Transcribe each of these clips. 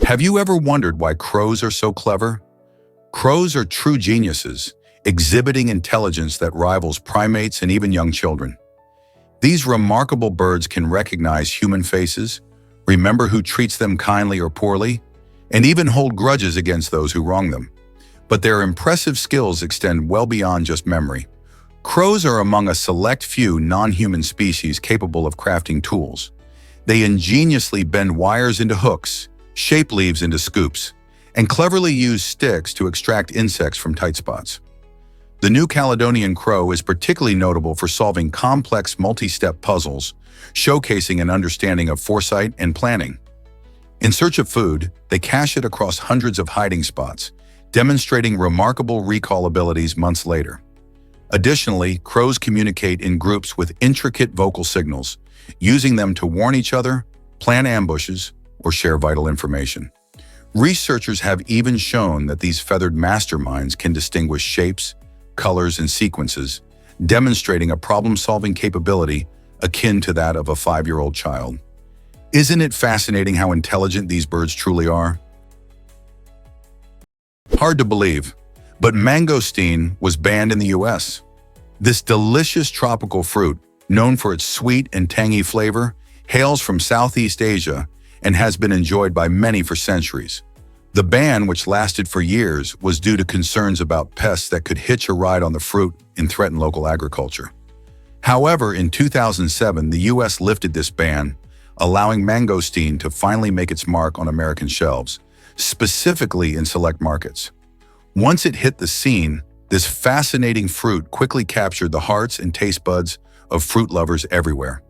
Have you ever wondered why crows are so clever? Crows are true geniuses, exhibiting intelligence that rivals primates and even young children. These remarkable birds can recognize human faces, remember who treats them kindly or poorly, and even hold grudges against those who wrong them. But their impressive skills extend well beyond just memory. Crows are among a select few non-human species capable of crafting tools. They ingeniously bend wires into hooks, shape leaves into scoops, and cleverly use sticks to extract insects from tight spots. The New Caledonian crow is particularly notable for solving complex multi-step puzzles, showcasing an understanding of foresight and planning. In search of food, they cache it across hundreds of hiding spots, demonstrating remarkable recall abilities months later. Additionally, crows communicate in groups with intricate vocal signals, using them to warn each other, plan ambushes, or share vital information. Researchers have even shown that these feathered masterminds can distinguish shapes, colors, and sequences, demonstrating a problem-solving capability akin to that of a 5-year-old child. Isn't it fascinating how intelligent these birds truly are? Hard to believe, but mangosteen was banned in the US. This delicious tropical fruit, known for its sweet and tangy flavor, hails from Southeast Asia and has been enjoyed by many for centuries. The ban, which lasted for years, was due to concerns about pests that could hitch a ride on the fruit and threaten local agriculture. However, in 2007, the US lifted this ban, allowing mangosteen to finally make its mark on American shelves, specifically in select markets. Once it hit the scene, this fascinating fruit quickly captured the hearts and taste buds of fruit lovers everywhere.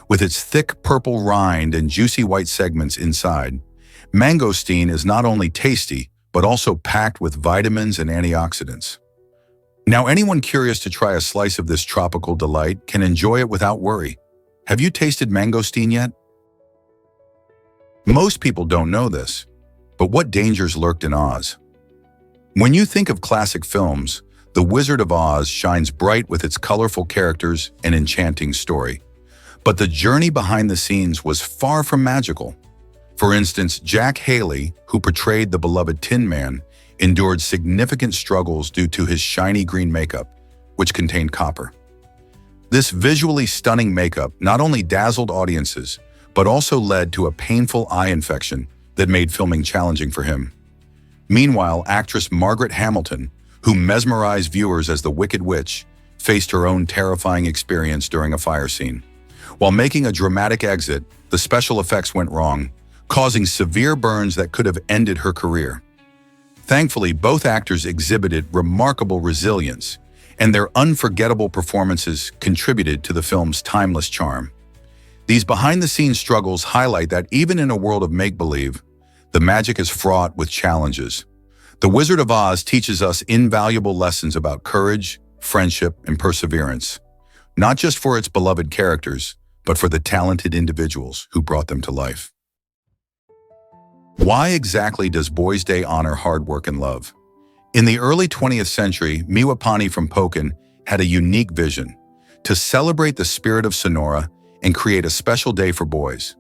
With its thick purple rind and juicy white segments inside, mangosteen is not only tasty, but also packed with vitamins and antioxidants. Now, anyone curious to try a slice of this tropical delight can enjoy it without worry. Have you tasted mangosteen yet? Most people don't know this, but what dangers lurked in Oz? When you think of classic films, The Wizard of Oz shines bright with its colorful characters and enchanting story. But the journey behind the scenes was far from magical. For instance, Jack Haley, who portrayed the beloved Tin Man, endured significant struggles due to his shiny green makeup, which contained copper. This visually stunning makeup not only dazzled audiences, but also led to a painful eye infection that made filming challenging for him. Meanwhile, actress Margaret Hamilton, who mesmerized viewers as the Wicked Witch, faced her own terrifying experience during a fire scene. While making a dramatic exit, the special effects went wrong, causing severe burns that could have ended her career. Thankfully, both actors exhibited remarkable resilience, and their unforgettable performances contributed to the film's timeless charm. These behind-the-scenes struggles highlight that even in a world of make-believe, the magic is fraught with challenges. The Wizard of Oz teaches us invaluable lessons about courage, friendship, and perseverance, not just for its beloved characters, but for the talented individuals who brought them to life. Why exactly does Boys' Day honor hard work and love? In the early 20th century, Miwapani from Pokin had a unique vision: to celebrate the spirit of Sonora and create a special day for boys.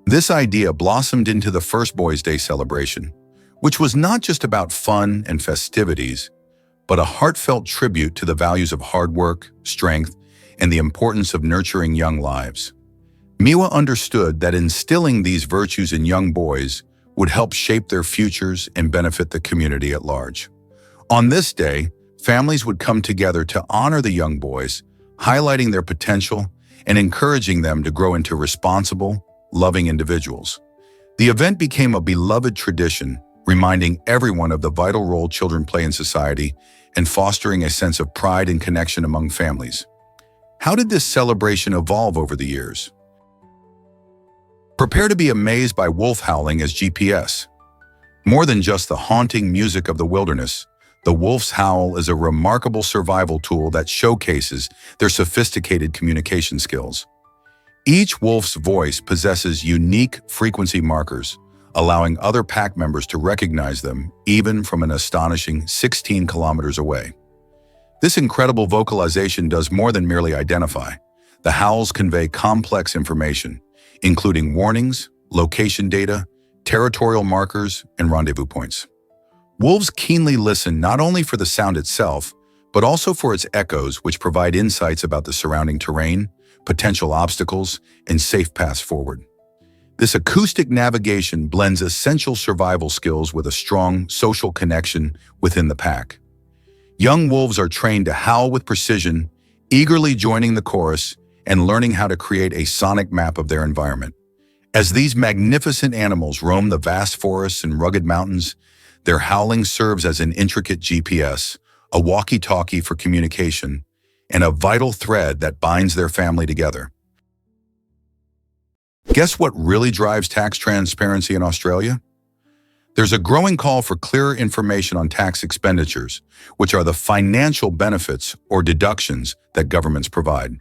This idea blossomed into the first Boys' Day celebration, which was not just about fun and festivities, but a heartfelt tribute to the values of hard work, strength, and the importance of nurturing young lives. Miwa understood that instilling these virtues in young boys would help shape their futures and benefit the community at large. On this day, families would come together to honor the young boys, highlighting their potential and encouraging them to grow into responsible, loving individuals. The event became a beloved tradition, reminding everyone of the vital role children play in society and fostering a sense of pride and connection among families. How did this celebration evolve over the years? Prepare to be amazed by wolf howling as GPS. More than just the haunting music of the wilderness, the wolf's howl is a remarkable survival tool that showcases their sophisticated communication skills. Each wolf's voice possesses unique frequency markers, allowing other pack members to recognize them even from an astonishing 16 kilometers away. This incredible vocalization does more than merely identify. The howls convey complex information, including warnings, location data, territorial markers, and rendezvous points. Wolves keenly listen not only for the sound itself, but also for its echoes, which provide insights about the surrounding terrain, potential obstacles, and safe paths forward. This acoustic navigation blends essential survival skills with a strong social connection within the pack. Young wolves are trained to howl with precision, eagerly joining the chorus and learning how to create a sonic map of their environment. As these magnificent animals roam the vast forests and rugged mountains, their howling serves as an intricate GPS, a walkie-talkie for communication, and a vital thread that binds their family together. Guess what really drives tax transparency in Australia? There's a growing call for clearer information on tax expenditures, which are the financial benefits or deductions that governments provide.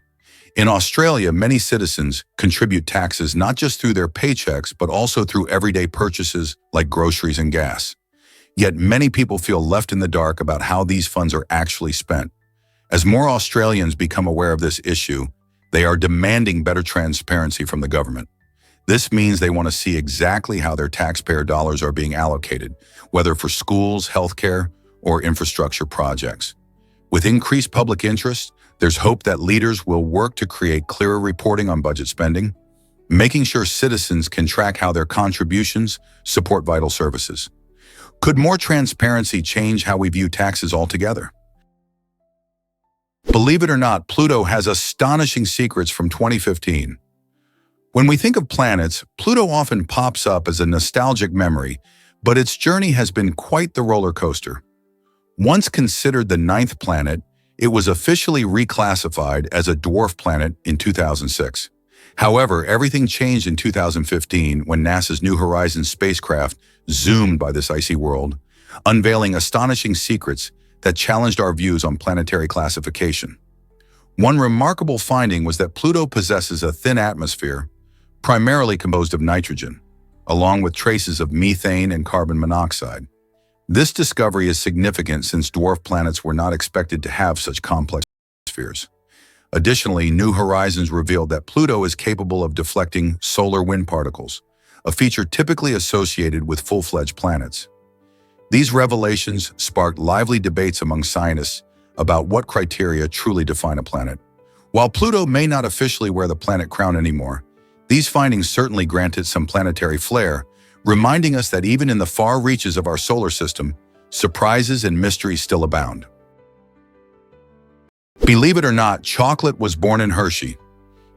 In Australia, many citizens contribute taxes not just through their paychecks, but also through everyday purchases like groceries and gas. Yet many people feel left in the dark about how these funds are actually spent. As more Australians become aware of this issue, they are demanding better transparency from the government. This means they want to see exactly how their taxpayer dollars are being allocated, whether for schools, healthcare, or infrastructure projects. With increased public interest, there's hope that leaders will work to create clearer reporting on budget spending, making sure citizens can track how their contributions support vital services. Could more transparency change how we view taxes altogether? Believe it or not, Pluto has astonishing secrets from 2015. When we think of planets, Pluto often pops up as a nostalgic memory, but its journey has been quite the roller coaster. Once considered the ninth planet, it was officially reclassified as a dwarf planet in 2006. However, everything changed in 2015 when NASA's New Horizons spacecraft zoomed by this icy world, unveiling astonishing secrets that challenged our views on planetary classification. One remarkable finding was that Pluto possesses a thin atmosphere, primarily composed of nitrogen, along with traces of methane and carbon monoxide. This discovery is significant since dwarf planets were not expected to have such complex atmospheres. Additionally, New Horizons revealed that Pluto is capable of deflecting solar wind particles, a feature typically associated with full-fledged planets. These revelations sparked lively debates among scientists about what criteria truly define a planet. While Pluto may not officially wear the planet crown anymore, these findings certainly granted some planetary flair, reminding us that even in the far reaches of our solar system, surprises and mysteries still abound. Believe it or not, chocolate was born in Hershey.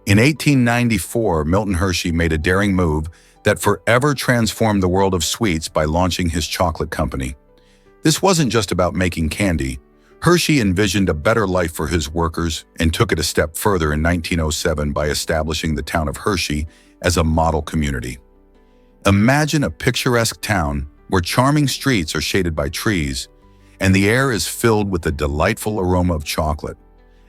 In 1894, Milton Hershey made a daring move that forever transformed the world of sweets by launching his chocolate company. This wasn't just about making candy. Hershey envisioned a better life for his workers and took it a step further in 1907 by establishing the town of Hershey as a model community. Imagine a picturesque town where charming streets are shaded by trees and the air is filled with the delightful aroma of chocolate.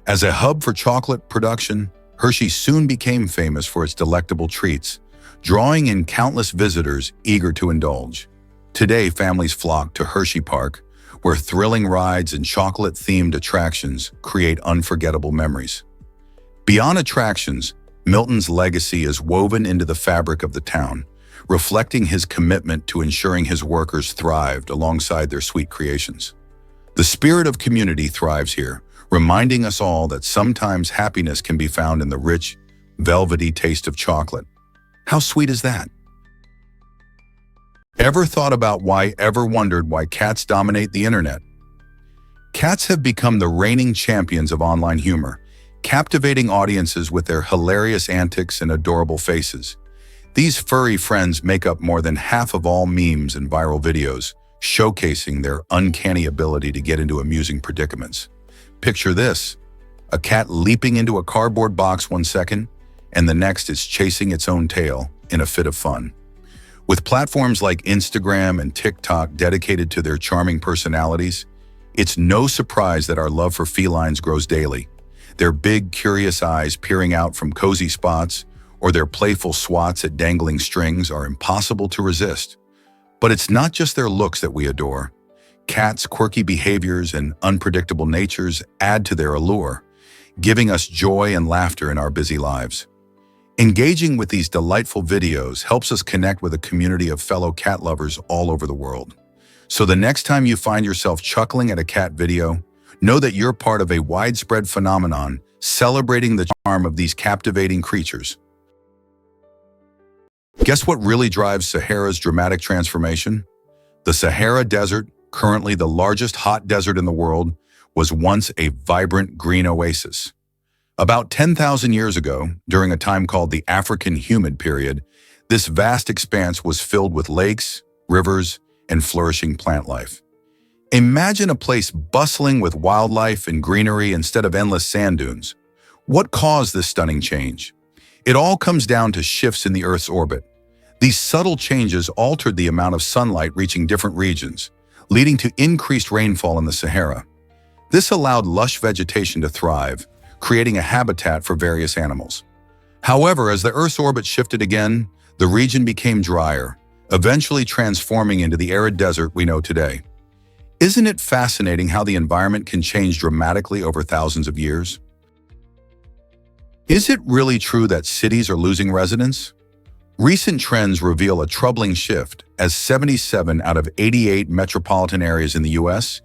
As a hub for chocolate production, Hershey soon became famous for its delectable treats, drawing in countless visitors eager to indulge. Today, families flock to Hershey Park, where thrilling rides and chocolate-themed attractions create unforgettable memories. Beyond attractions, Milton's legacy is woven into the fabric of the town, reflecting his commitment to ensuring his workers thrived alongside their sweet creations. The spirit of community thrives here, reminding us all that sometimes happiness can be found in the rich, velvety taste of chocolate. How sweet is that? Ever wondered why cats dominate the internet? Cats have become the reigning champions of online humor, captivating audiences with their hilarious antics and adorable faces. These furry friends make up more than half of all memes and viral videos, showcasing their uncanny ability to get into amusing predicaments. Picture this: a cat leaping into a cardboard box one second, and the next is chasing its own tail in a fit of fun. With platforms like Instagram and TikTok dedicated to their charming personalities, it's no surprise that our love for felines grows daily. Their big, curious eyes peering out from cozy spots or their playful swats at dangling strings are impossible to resist. But it's not just their looks that we adore. Cats' quirky behaviors and unpredictable natures add to their allure, giving us joy and laughter in our busy lives. Engaging with these delightful videos helps us connect with a community of fellow cat lovers all over the world. So the next time you find yourself chuckling at a cat video, know that you're part of a widespread phenomenon celebrating the charm of these captivating creatures. Guess what really drives Sahara's dramatic transformation? The Sahara Desert, currently the largest hot desert in the world, was once a vibrant green oasis. About 10,000 years ago, during a time called the African Humid Period, this vast expanse was filled with lakes, rivers, and flourishing plant life. Imagine a place bustling with wildlife and greenery instead of endless sand dunes. What caused this stunning change? It all comes down to shifts in the Earth's orbit. These subtle changes altered the amount of sunlight reaching different regions, leading to increased rainfall in the Sahara. This allowed lush vegetation to thrive, creating a habitat for various animals. However, as the Earth's orbit shifted again, the region became drier, eventually transforming into the arid desert we know today. Isn't it fascinating how the environment can change dramatically over thousands of years? Is it really true that cities are losing residents? Recent trends reveal a troubling shift, as 77 out of 88 metropolitan areas in the U.S.,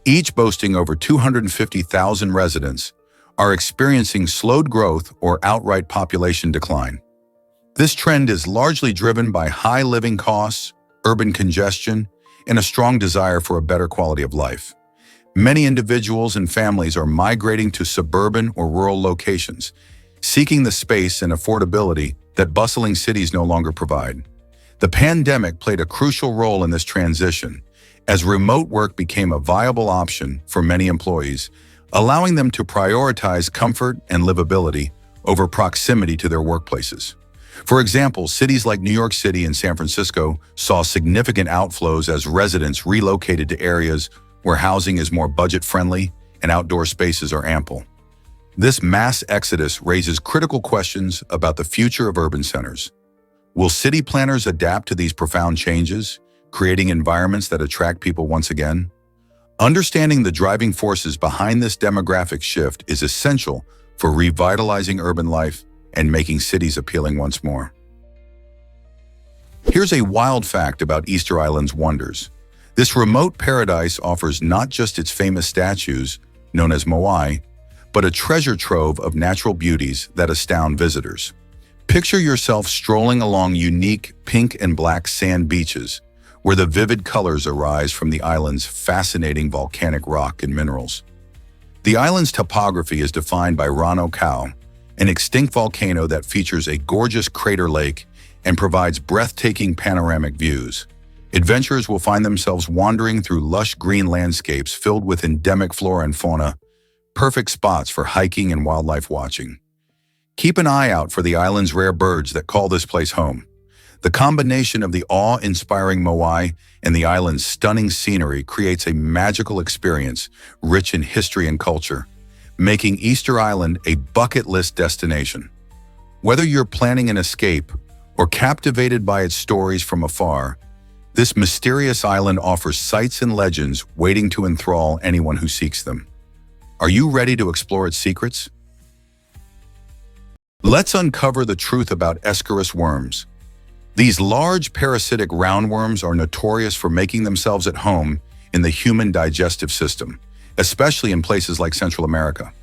each boasting over 250,000 residents, are experiencing slowed growth or outright population decline. This trend is largely driven by high living costs, urban congestion, and a strong desire for a better quality of life. Many individuals and families are migrating to suburban or rural locations, seeking the space and affordability that bustling cities no longer provide. The pandemic played a crucial role in this transition, as remote work became a viable option for many employees, allowing them to prioritize comfort and livability over proximity to their workplaces. For example, cities like New York City and San Francisco saw significant outflows as residents relocated to areas where housing is more budget-friendly and outdoor spaces are ample. This mass exodus raises critical questions about the future of urban centers. Will city planners adapt to these profound changes, creating environments that attract people once again? Understanding the driving forces behind this demographic shift is essential for revitalizing urban life and making cities appealing once more. Here's a wild fact about Easter Island's wonders. This remote paradise offers not just its famous statues, known as moai, but a treasure trove of natural beauties that astound visitors. Picture yourself strolling along unique pink and black sand beaches, where the vivid colors arise from the island's fascinating volcanic rock and minerals. The island's topography is defined by Rano Kau, an extinct volcano that features a gorgeous crater lake and provides breathtaking panoramic views. Adventurers will find themselves wandering through lush green landscapes filled with endemic flora and fauna, perfect spots for hiking and wildlife watching. Keep an eye out for the island's rare birds that call this place home. The combination of the awe-inspiring moai and the island's stunning scenery creates a magical experience rich in history and culture, making Easter Island a bucket list destination. Whether you're planning an escape or captivated by its stories from afar, this mysterious island offers sights and legends waiting to enthrall anyone who seeks them. Are you ready to explore its secrets? Let's uncover the truth about Ascaris worms. These large parasitic roundworms are notorious for making themselves at home in the human digestive system, especially in places like Central America.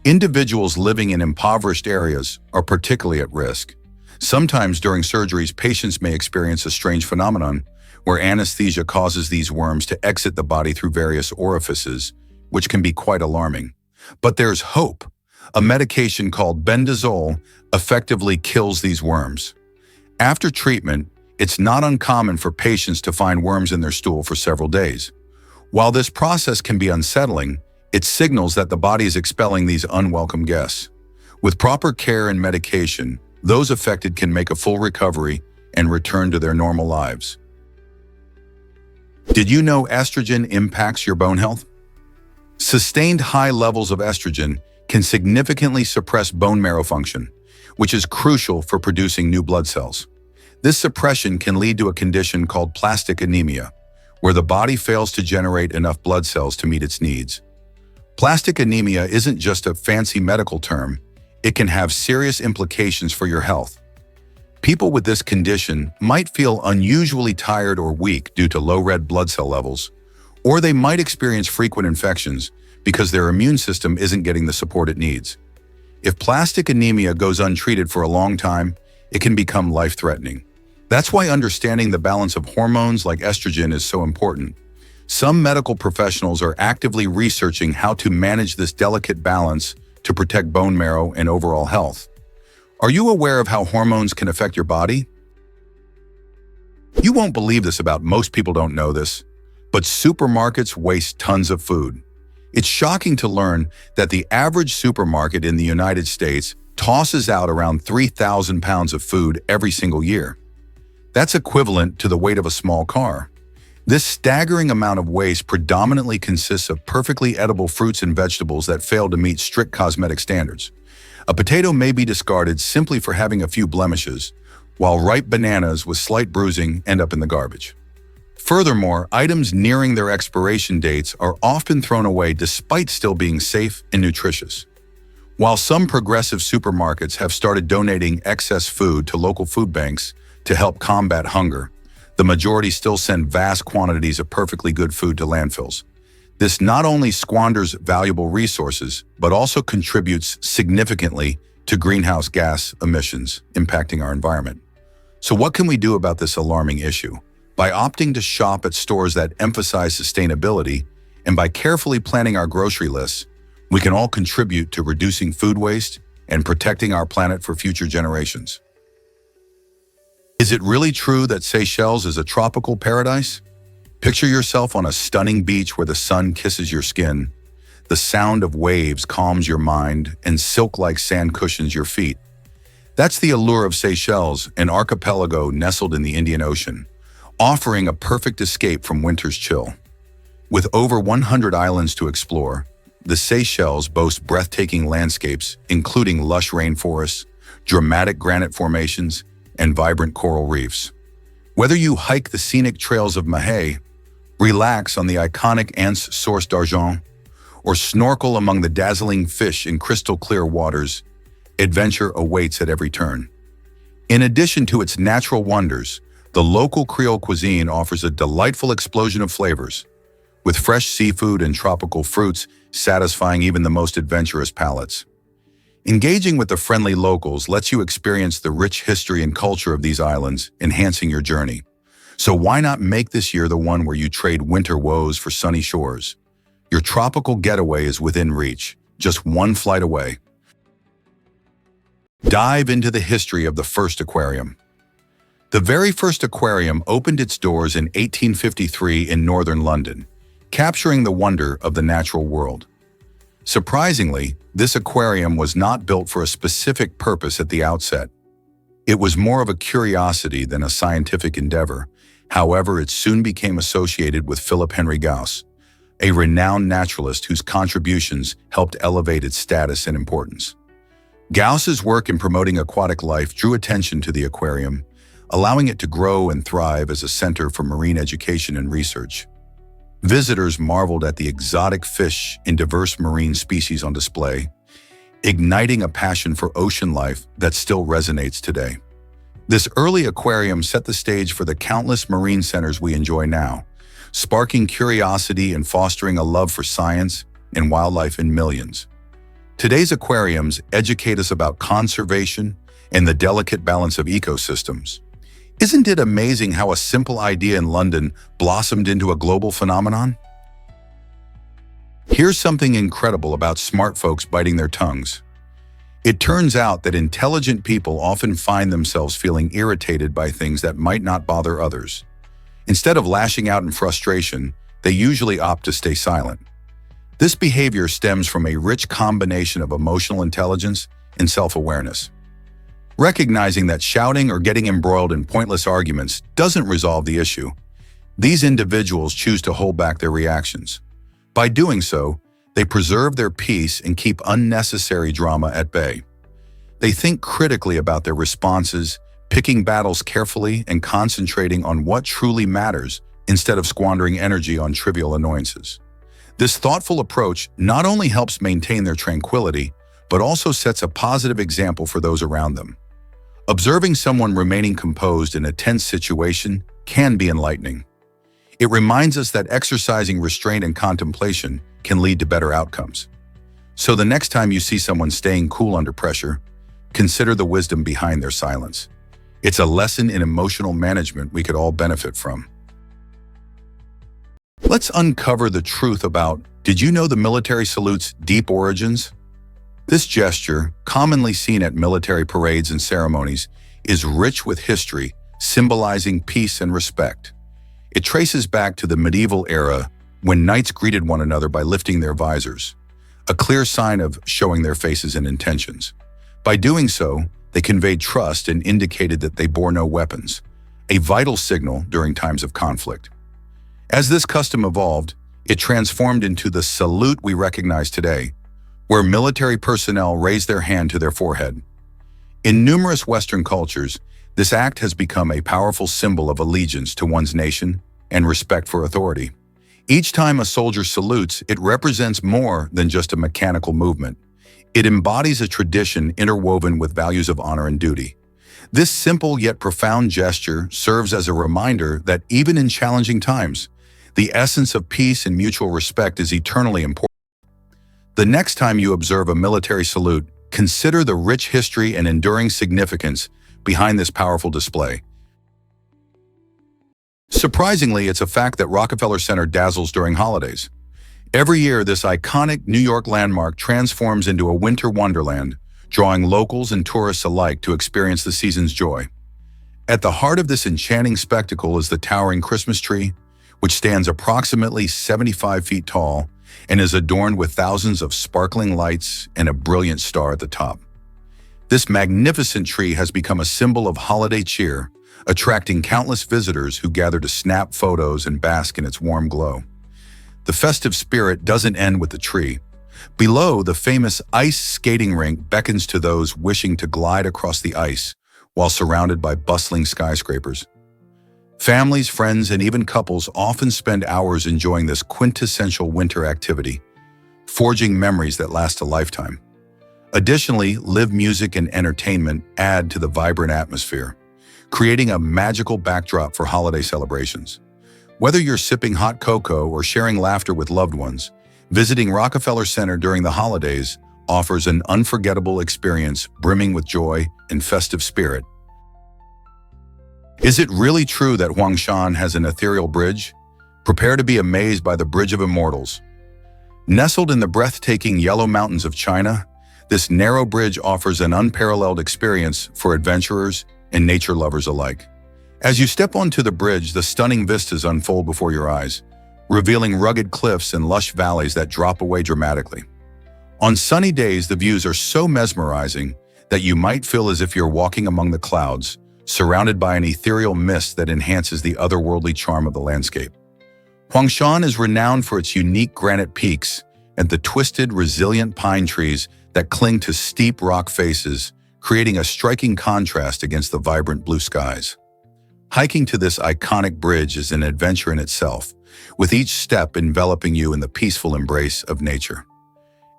Individuals living in impoverished areas are particularly at risk. Sometimes during surgeries, patients may experience a strange phenomenon where anesthesia causes these worms to exit the body through various orifices, which can be quite alarming. But there's hope. A medication called bendazole effectively kills these worms. After treatment, it's not uncommon for patients to find worms in their stool for several days. While this process can be unsettling, it signals that the body is expelling these unwelcome guests. With proper care and medication, those affected can make a full recovery and return to their normal lives. Did you know estrogen impacts your bone health? Sustained high levels of estrogen can significantly suppress bone marrow function, which is crucial for producing new blood cells. This suppression can lead to a condition called plastic anemia, where the body fails to generate enough blood cells to meet its needs. Plastic anemia isn't just a fancy medical term, it can have serious implications for your health. People with this condition might feel unusually tired or weak due to low red blood cell levels, or they might experience frequent infections because their immune system isn't getting the support it needs. If plastic anemia goes untreated for a long time, it can become life-threatening. That's why understanding the balance of hormones like estrogen is so important. Some medical professionals are actively researching how to manage this delicate balance to protect bone marrow and overall health. Are you aware of how hormones can affect your body? You won't believe this about most people don't know this, but supermarkets waste tons of food. It's shocking to learn that the average supermarket in the United States tosses out around 3,000 pounds of food every single year. That's equivalent to the weight of a small car. This staggering amount of waste predominantly consists of perfectly edible fruits and vegetables that fail to meet strict cosmetic standards. A potato may be discarded simply for having a few blemishes, while ripe bananas with slight bruising end up in the garbage. Furthermore, items nearing their expiration dates are often thrown away despite still being safe and nutritious. While some progressive supermarkets have started donating excess food to local food banks to help combat hunger, the majority still send vast quantities of perfectly good food to landfills. This not only squanders valuable resources, but also contributes significantly to greenhouse gas emissions impacting our environment. So what can we do about this alarming issue? By opting to shop at stores that emphasize sustainability and by carefully planning our grocery lists, we can all contribute to reducing food waste and protecting our planet for future generations. Is it really true that Seychelles is a tropical paradise? Picture yourself on a stunning beach where the sun kisses your skin, the sound of waves calms your mind, and silk-like sand cushions your feet. That's the allure of Seychelles, an archipelago nestled in the Indian Ocean, offering a perfect escape from winter's chill. With over 100 islands to explore, the Seychelles boast breathtaking landscapes, including lush rainforests, dramatic granite formations, and vibrant coral reefs. Whether you hike the scenic trails of Mahé, relax on the iconic Anse Source d'Argent, or snorkel among the dazzling fish in crystal-clear waters, adventure awaits at every turn. In addition to its natural wonders, the local Creole cuisine offers a delightful explosion of flavors, with fresh seafood and tropical fruits satisfying even the most adventurous palates. Engaging with the friendly locals lets you experience the rich history and culture of these islands, enhancing your journey. So why not make this year the one where you trade winter woes for sunny shores? Your tropical getaway is within reach, just one flight away. Dive into the history of the first aquarium. The very first aquarium opened its doors in 1853 in northern London, capturing the wonder of the natural world. Surprisingly, this aquarium was not built for a specific purpose at the outset. It was more of a curiosity than a scientific endeavor. However, it soon became associated with Philip Henry Gauss, a renowned naturalist whose contributions helped elevate its status and importance. Gauss's work in promoting aquatic life drew attention to the aquarium, allowing it to grow and thrive as a center for marine education and research. Visitors marveled at the exotic fish and diverse marine species on display, igniting a passion for ocean life that still resonates today. This early aquarium set the stage for the countless marine centers we enjoy now, sparking curiosity and fostering a love for science and wildlife in millions. Today's aquariums educate us about conservation and the delicate balance of ecosystems. Isn't it amazing how a simple idea in London blossomed into a global phenomenon? Here's something incredible about smart folks biting their tongues. It turns out that intelligent people often find themselves feeling irritated by things that might not bother others. Instead of lashing out in frustration, they usually opt to stay silent. This behavior stems from a rich combination of emotional intelligence and self-awareness. Recognizing that shouting or getting embroiled in pointless arguments doesn't resolve the issue, these individuals choose to hold back their reactions. By doing so, they preserve their peace and keep unnecessary drama at bay. They think critically about their responses, picking battles carefully and concentrating on what truly matters instead of squandering energy on trivial annoyances. This thoughtful approach not only helps maintain their tranquility, but also sets a positive example for those around them. Observing someone remaining composed in a tense situation can be enlightening. It reminds us that exercising restraint and contemplation can lead to better outcomes. So the next time you see someone staying cool under pressure, consider the wisdom behind their silence. It's a lesson in emotional management we could all benefit from. Let's uncover the truth about, did you know the military salute's deep origins? This gesture, commonly seen at military parades and ceremonies, is rich with history, symbolizing peace and respect. It traces back to the medieval era when knights greeted one another by lifting their visors, a clear sign of showing their faces and intentions. By doing so, they conveyed trust and indicated that they bore no weapons, a vital signal during times of conflict. As this custom evolved, it transformed into the salute we recognize today, where military personnel raise their hand to their forehead. In numerous Western cultures, this act has become a powerful symbol of allegiance to one's nation and respect for authority. Each time a soldier salutes, it represents more than just a mechanical movement. It embodies a tradition interwoven with values of honor and duty. This simple yet profound gesture serves as a reminder that even in challenging times, the essence of peace and mutual respect is eternally important. The next time you observe a military salute, consider the rich history and enduring significance behind this powerful display. Surprisingly, it's a fact that Rockefeller Center dazzles during holidays. Every year, this iconic New York landmark transforms into a winter wonderland, drawing locals and tourists alike to experience the season's joy. At the heart of this enchanting spectacle is the towering Christmas tree, which stands approximately 75 feet tall and is adorned with thousands of sparkling lights and a brilliant star at the top. This magnificent tree has become a symbol of holiday cheer, attracting countless visitors who gather to snap photos and bask in its warm glow. The festive spirit doesn't end with the tree. Below, the famous ice skating rink beckons to those wishing to glide across the ice while surrounded by bustling skyscrapers. Families, friends, and even couples often spend hours enjoying this quintessential winter activity, forging memories that last a lifetime. Additionally, live music and entertainment add to the vibrant atmosphere, creating a magical backdrop for holiday celebrations. Whether you're sipping hot cocoa or sharing laughter with loved ones, visiting Rockefeller Center during the holidays offers an unforgettable experience brimming with joy and festive spirit. Is it really true that Huangshan has an ethereal bridge? Prepare to be amazed by the Bridge of Immortals. Nestled in the breathtaking Yellow Mountains of China, this narrow bridge offers an unparalleled experience for adventurers and nature lovers alike. As you step onto the bridge, the stunning vistas unfold before your eyes, revealing rugged cliffs and lush valleys that drop away dramatically. On sunny days, the views are so mesmerizing that you might feel as if you're walking among the clouds, surrounded by an ethereal mist that enhances the otherworldly charm of the landscape. Huangshan is renowned for its unique granite peaks and the twisted, resilient pine trees that cling to steep rock faces, creating a striking contrast against the vibrant blue skies. Hiking to this iconic bridge is an adventure in itself, with each step enveloping you in the peaceful embrace of nature.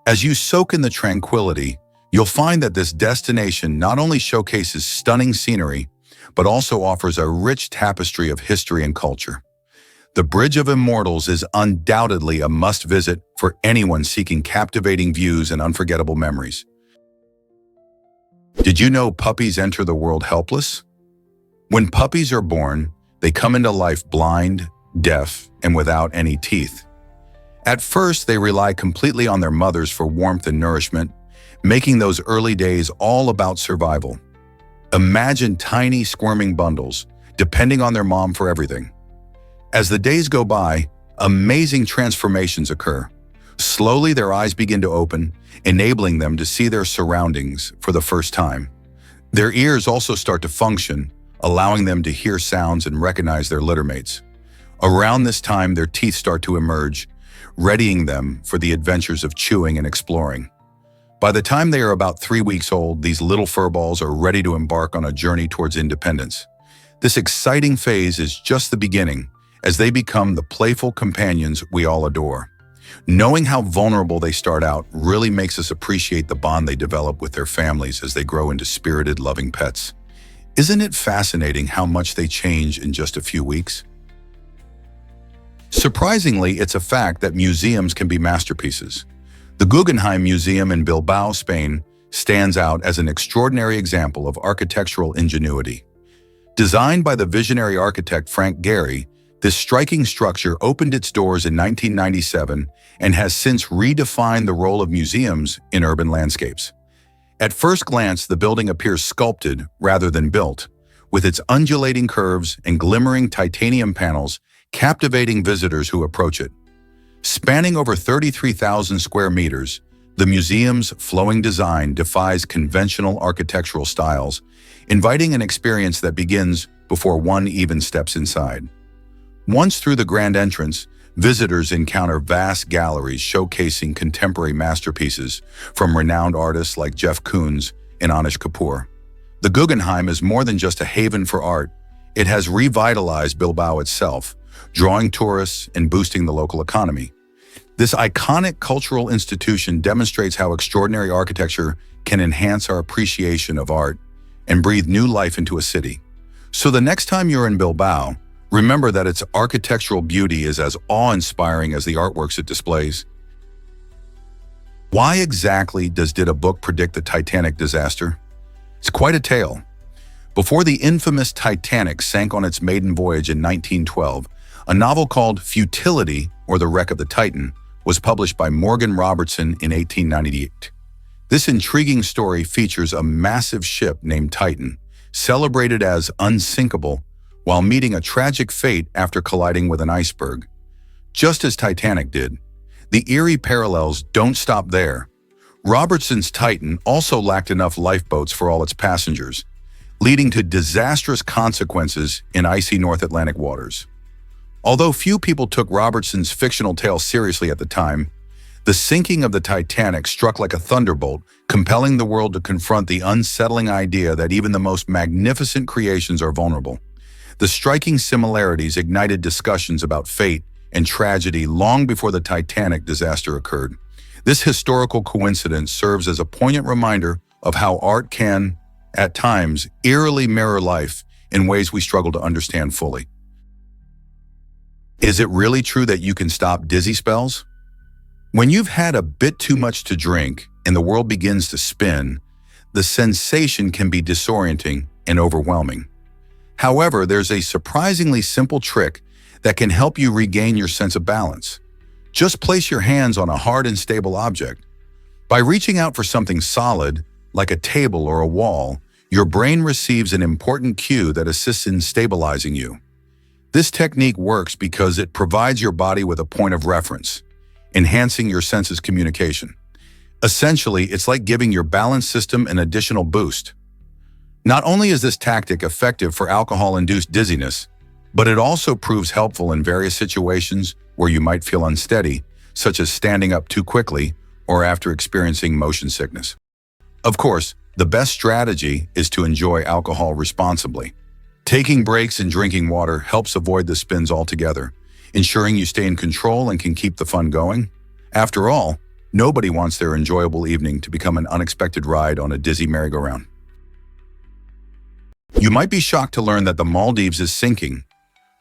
As you soak in the tranquility, you'll find that this destination not only showcases stunning scenery, but also offers a rich tapestry of history and culture. The Bridge of Immortals is undoubtedly a must-visit for anyone seeking captivating views and unforgettable memories. Did you know puppies enter the world helpless? When puppies are born, they come into life blind, deaf, and without any teeth. At first, they rely completely on their mothers for warmth and nourishment, making those early days all about survival. Imagine tiny, squirming bundles, depending on their mom for everything. As the days go by, amazing transformations occur. Slowly, their eyes begin to open, enabling them to see their surroundings for the first time. Their ears also start to function, allowing them to hear sounds and recognize their littermates. Around this time, their teeth start to emerge, readying them for the adventures of chewing and exploring. By the time they are about 3 weeks old, these little furballs are ready to embark on a journey towards independence. This exciting phase is just the beginning, as they become the playful companions we all adore. Knowing how vulnerable they start out really makes us appreciate the bond they develop with their families as they grow into spirited, loving pets. Isn't it fascinating how much they change in just a few weeks? Surprisingly, it's a fact that museums can be masterpieces. The Guggenheim Museum in Bilbao, Spain, stands out as an extraordinary example of architectural ingenuity. Designed by the visionary architect Frank Gehry, this striking structure opened its doors in 1997 and has since redefined the role of museums in urban landscapes. At first glance, the building appears sculpted rather than built, with its undulating curves and glimmering titanium panels captivating visitors who approach it. Spanning over 33,000 square meters, the museum's flowing design defies conventional architectural styles, inviting an experience that begins before one even steps inside. Once through the grand entrance, visitors encounter vast galleries showcasing contemporary masterpieces from renowned artists like Jeff Koons and Anish Kapoor. The Guggenheim is more than just a haven for art. It has revitalized Bilbao itself, drawing tourists and boosting the local economy. This iconic cultural institution demonstrates how extraordinary architecture can enhance our appreciation of art and breathe new life into a city. So the next time you're in Bilbao, remember that its architectural beauty is as awe-inspiring as the artworks it displays. Why exactly did a book predict the Titanic disaster? It's quite a tale. Before the infamous Titanic sank on its maiden voyage in 1912, a novel called Futility, or The Wreck of the Titan, was published by Morgan Robertson in 1898. This intriguing story features a massive ship named Titan, celebrated as unsinkable, while meeting a tragic fate after colliding with an iceberg. Just as Titanic did, the eerie parallels don't stop there. Robertson's Titan also lacked enough lifeboats for all its passengers, leading to disastrous consequences in icy North Atlantic waters. Although few people took Robertson's fictional tale seriously at the time, the sinking of the Titanic struck like a thunderbolt, compelling the world to confront the unsettling idea that even the most magnificent creations are vulnerable. The striking similarities ignited discussions about fate and tragedy long before the Titanic disaster occurred. This historical coincidence serves as a poignant reminder of how art can, at times, eerily mirror life in ways we struggle to understand fully. Is it really true that you can stop dizzy spells? When you've had a bit too much to drink and the world begins to spin, the sensation can be disorienting and overwhelming. However, there's a surprisingly simple trick that can help you regain your sense of balance. Just place your hands on a hard and stable object. By reaching out for something solid, like a table or a wall, your brain receives an important cue that assists in stabilizing you. This technique works because it provides your body with a point of reference, enhancing your senses' communication. Essentially, it's like giving your balance system an additional boost. Not only is this tactic effective for alcohol-induced dizziness, but it also proves helpful in various situations where you might feel unsteady, such as standing up too quickly or after experiencing motion sickness. Of course, the best strategy is to enjoy alcohol responsibly. Taking breaks and drinking water helps avoid the spins altogether, ensuring you stay in control and can keep the fun going. After all, nobody wants their enjoyable evening to become an unexpected ride on a dizzy merry-go-round. You might be shocked to learn that the Maldives is sinking.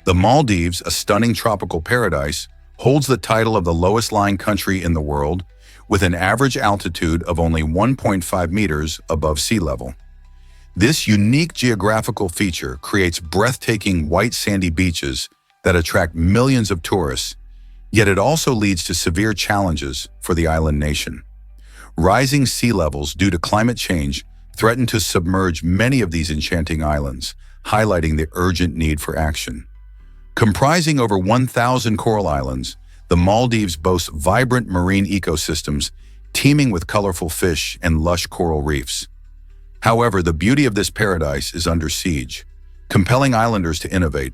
The Maldives, a stunning tropical paradise, holds the title of the lowest-lying country in the world, with an average altitude of only 1.5 meters above sea level. This unique geographical feature creates breathtaking white sandy beaches that attract millions of tourists, yet it also leads to severe challenges for the island nation. Rising sea levels due to climate change threaten to submerge many of these enchanting islands, highlighting the urgent need for action. Comprising over 1,000 coral islands, the Maldives boasts vibrant marine ecosystems teeming with colorful fish and lush coral reefs. However, the beauty of this paradise is under siege, compelling islanders to innovate.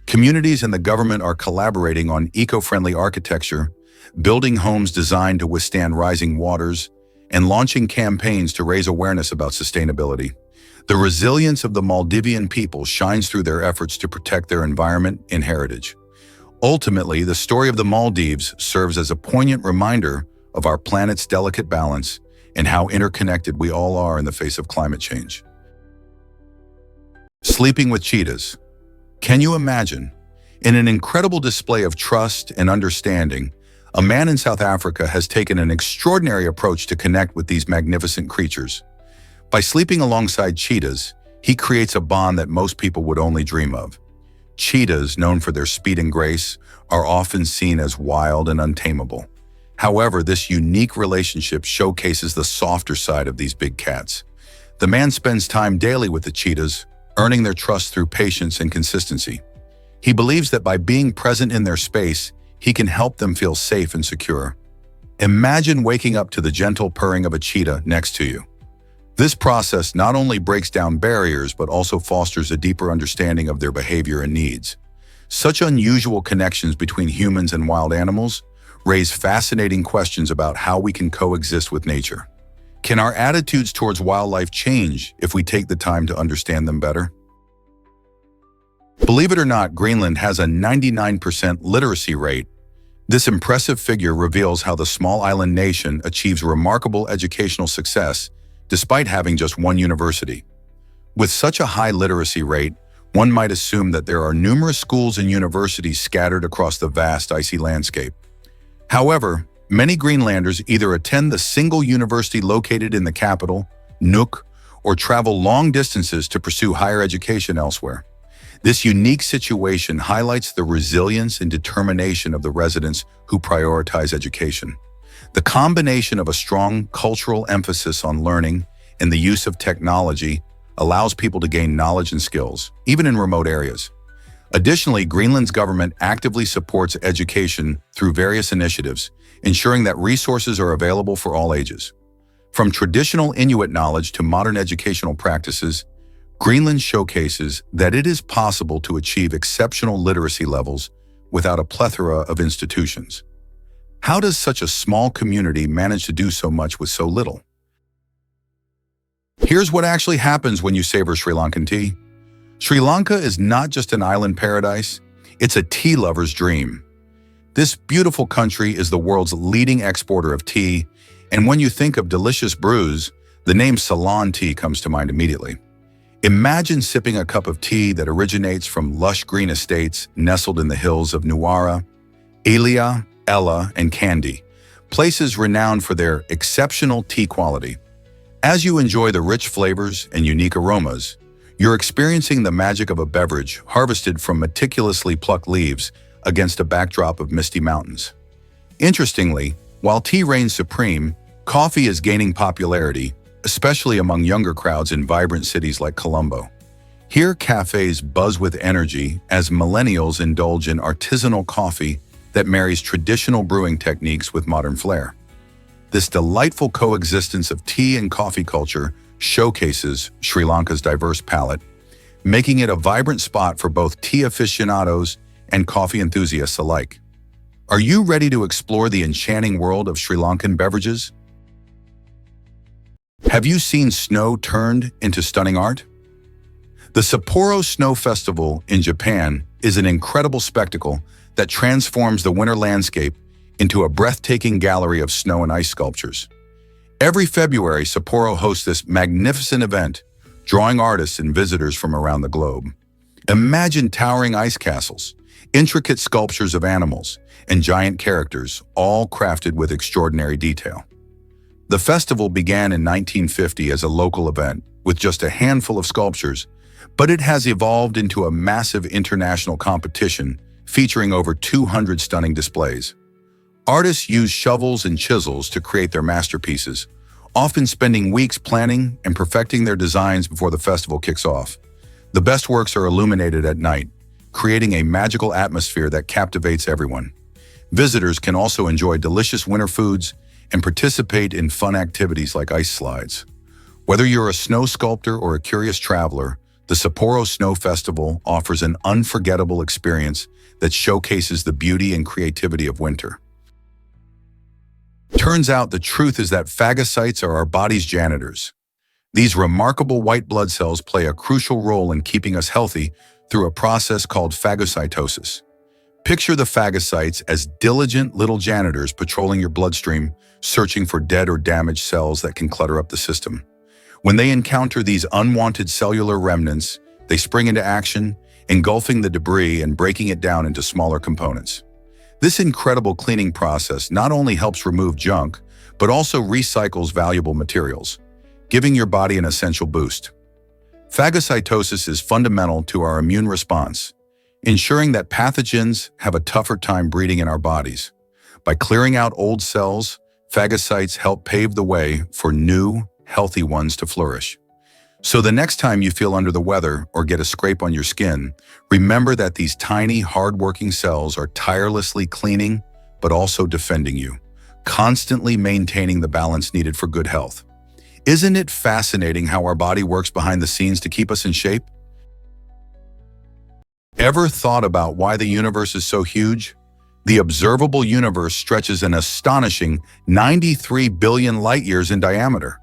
Communities and the government are collaborating on eco-friendly architecture, building homes designed to withstand rising waters, and launching campaigns to raise awareness about sustainability. The resilience of the Maldivian people shines through their efforts to protect their environment and heritage. Ultimately, the story of the Maldives serves as a poignant reminder of our planet's delicate balance and how interconnected we all are in the face of climate change. Sleeping with cheetahs. Can you imagine? In an incredible display of trust and understanding, a man in South Africa has taken an extraordinary approach to connect with these magnificent creatures. By sleeping alongside cheetahs, he creates a bond that most people would only dream of. Cheetahs, known for their speed and grace, are often seen as wild and untamable. However, this unique relationship showcases the softer side of these big cats. The man spends time daily with the cheetahs, earning their trust through patience and consistency. He believes that by being present in their space, he can help them feel safe and secure. Imagine waking up to the gentle purring of a cheetah next to you. This process not only breaks down barriers, but also fosters a deeper understanding of their behavior and needs. Such unusual connections between humans and wild animals raise fascinating questions about how we can coexist with nature. Can our attitudes towards wildlife change if we take the time to understand them better? Believe it or not, Greenland has a 99% literacy rate. This impressive figure reveals how the small island nation achieves remarkable educational success despite having just one university. With such a high literacy rate, one might assume that there are numerous schools and universities scattered across the vast icy landscape. However, many Greenlanders either attend the single university located in the capital, Nuuk, or travel long distances to pursue higher education elsewhere. This unique situation highlights the resilience and determination of the residents who prioritize education. The combination of a strong cultural emphasis on learning and the use of technology allows people to gain knowledge and skills, even in remote areas. Additionally, Greenland's government actively supports education through various initiatives, ensuring that resources are available for all ages. From traditional Inuit knowledge to modern educational practices, Greenland showcases that it is possible to achieve exceptional literacy levels without a plethora of institutions. How does such a small community manage to do so much with so little? Here's what actually happens when you savor Sri Lankan tea. Sri Lanka is not just an island paradise, it's a tea lover's dream. This beautiful country is the world's leading exporter of tea, and when you think of delicious brews, the name Ceylon tea comes to mind immediately. Imagine sipping a cup of tea that originates from lush green estates nestled in the hills of Nuwara, Elia, Ella, and Kandy, places renowned for their exceptional tea quality. As you enjoy the rich flavors and unique aromas, you're experiencing the magic of a beverage harvested from meticulously plucked leaves against a backdrop of misty mountains. Interestingly, while tea reigns supreme, coffee is gaining popularity, especially among younger crowds in vibrant cities like Colombo. Here, cafes buzz with energy as millennials indulge in artisanal coffee that marries traditional brewing techniques with modern flair. This delightful coexistence of tea and coffee culture showcases Sri Lanka's diverse palate, making it a vibrant spot for both tea aficionados and coffee enthusiasts alike. Are you ready to explore the enchanting world of Sri Lankan beverages? Have you seen snow turned into stunning art? The Sapporo Snow Festival in Japan is an incredible spectacle that transforms the winter landscape into a breathtaking gallery of snow and ice sculptures. Every February, Sapporo hosts this magnificent event, drawing artists and visitors from around the globe. Imagine towering ice castles, intricate sculptures of animals, and giant characters, all crafted with extraordinary detail. The festival began in 1950 as a local event with just a handful of sculptures, but it has evolved into a massive international competition featuring over 200 stunning displays. Artists use shovels and chisels to create their masterpieces, often spending weeks planning and perfecting their designs before the festival kicks off. The best works are illuminated at night, creating a magical atmosphere that captivates everyone. Visitors can also enjoy delicious winter foods and participate in fun activities like ice slides. Whether you're a snow sculptor or a curious traveler, the Sapporo Snow Festival offers an unforgettable experience that showcases the beauty and creativity of winter. Turns out the truth is that phagocytes are our body's janitors. These remarkable white blood cells play a crucial role in keeping us healthy through a process called phagocytosis. Picture the phagocytes as diligent little janitors patrolling your bloodstream, searching for dead or damaged cells that can clutter up the system. When they encounter these unwanted cellular remnants, they spring into action, engulfing the debris and breaking it down into smaller components. This incredible cleaning process not only helps remove junk, but also recycles valuable materials, giving your body an essential boost. Phagocytosis is fundamental to our immune response, ensuring that pathogens have a tougher time breeding in our bodies. By clearing out old cells, phagocytes help pave the way for new, healthy ones to flourish. So the next time you feel under the weather or get a scrape on your skin, remember that these tiny, hard-working cells are tirelessly cleaning, but also defending you, constantly maintaining the balance needed for good health. Isn't it fascinating how our body works behind the scenes to keep us in shape? Ever thought about why the universe is so huge? The observable universe stretches an astonishing 93 billion light-years in diameter.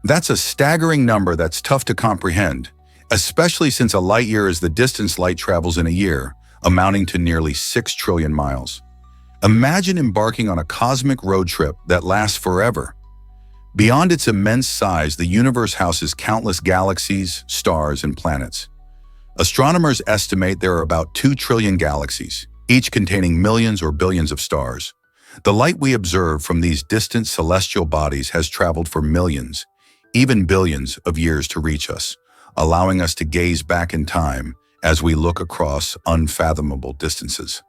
That's a staggering number that's tough to comprehend, especially since a light year is the distance light travels in a year, amounting to nearly 6 trillion miles. Imagine embarking on a cosmic road trip that lasts forever. Beyond its immense size, the universe houses countless galaxies, stars, and planets. Astronomers estimate there are about 2 trillion galaxies, each containing millions or billions of stars. The light we observe from these distant celestial bodies has traveled for millions, even billions of years to reach us, allowing us to gaze back in time as we look across unfathomable distances.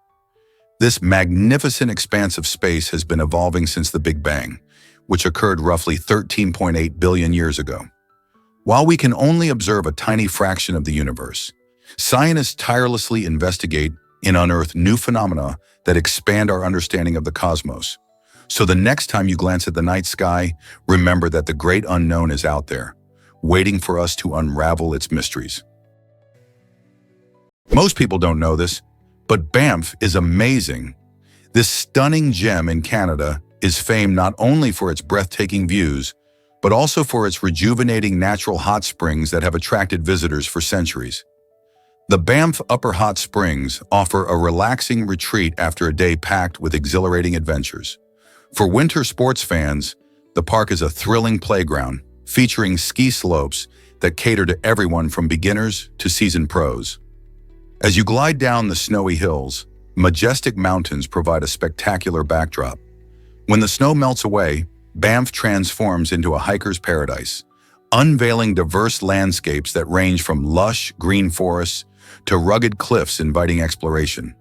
This magnificent expanse of space has been evolving since the Big Bang, which occurred roughly 13.8 billion years ago. While we can only observe a tiny fraction of the universe, scientists tirelessly investigate and unearth new phenomena that expand our understanding of the cosmos. So the next time you glance at the night sky, remember that the great unknown is out there, waiting for us to unravel its mysteries. Most people don't know this, but Banff is amazing. This stunning gem in Canada is famed not only for its breathtaking views, but also for its rejuvenating natural hot springs that have attracted visitors for centuries. The Banff Upper Hot Springs offer a relaxing retreat after a day packed with exhilarating adventures. For winter sports fans, the park is a thrilling playground featuring ski slopes that cater to everyone from beginners to seasoned pros. As you glide down the snowy hills, majestic mountains provide a spectacular backdrop. When the snow melts away, Banff transforms into a hiker's paradise, unveiling diverse landscapes that range from lush green forests to rugged cliffs inviting exploration.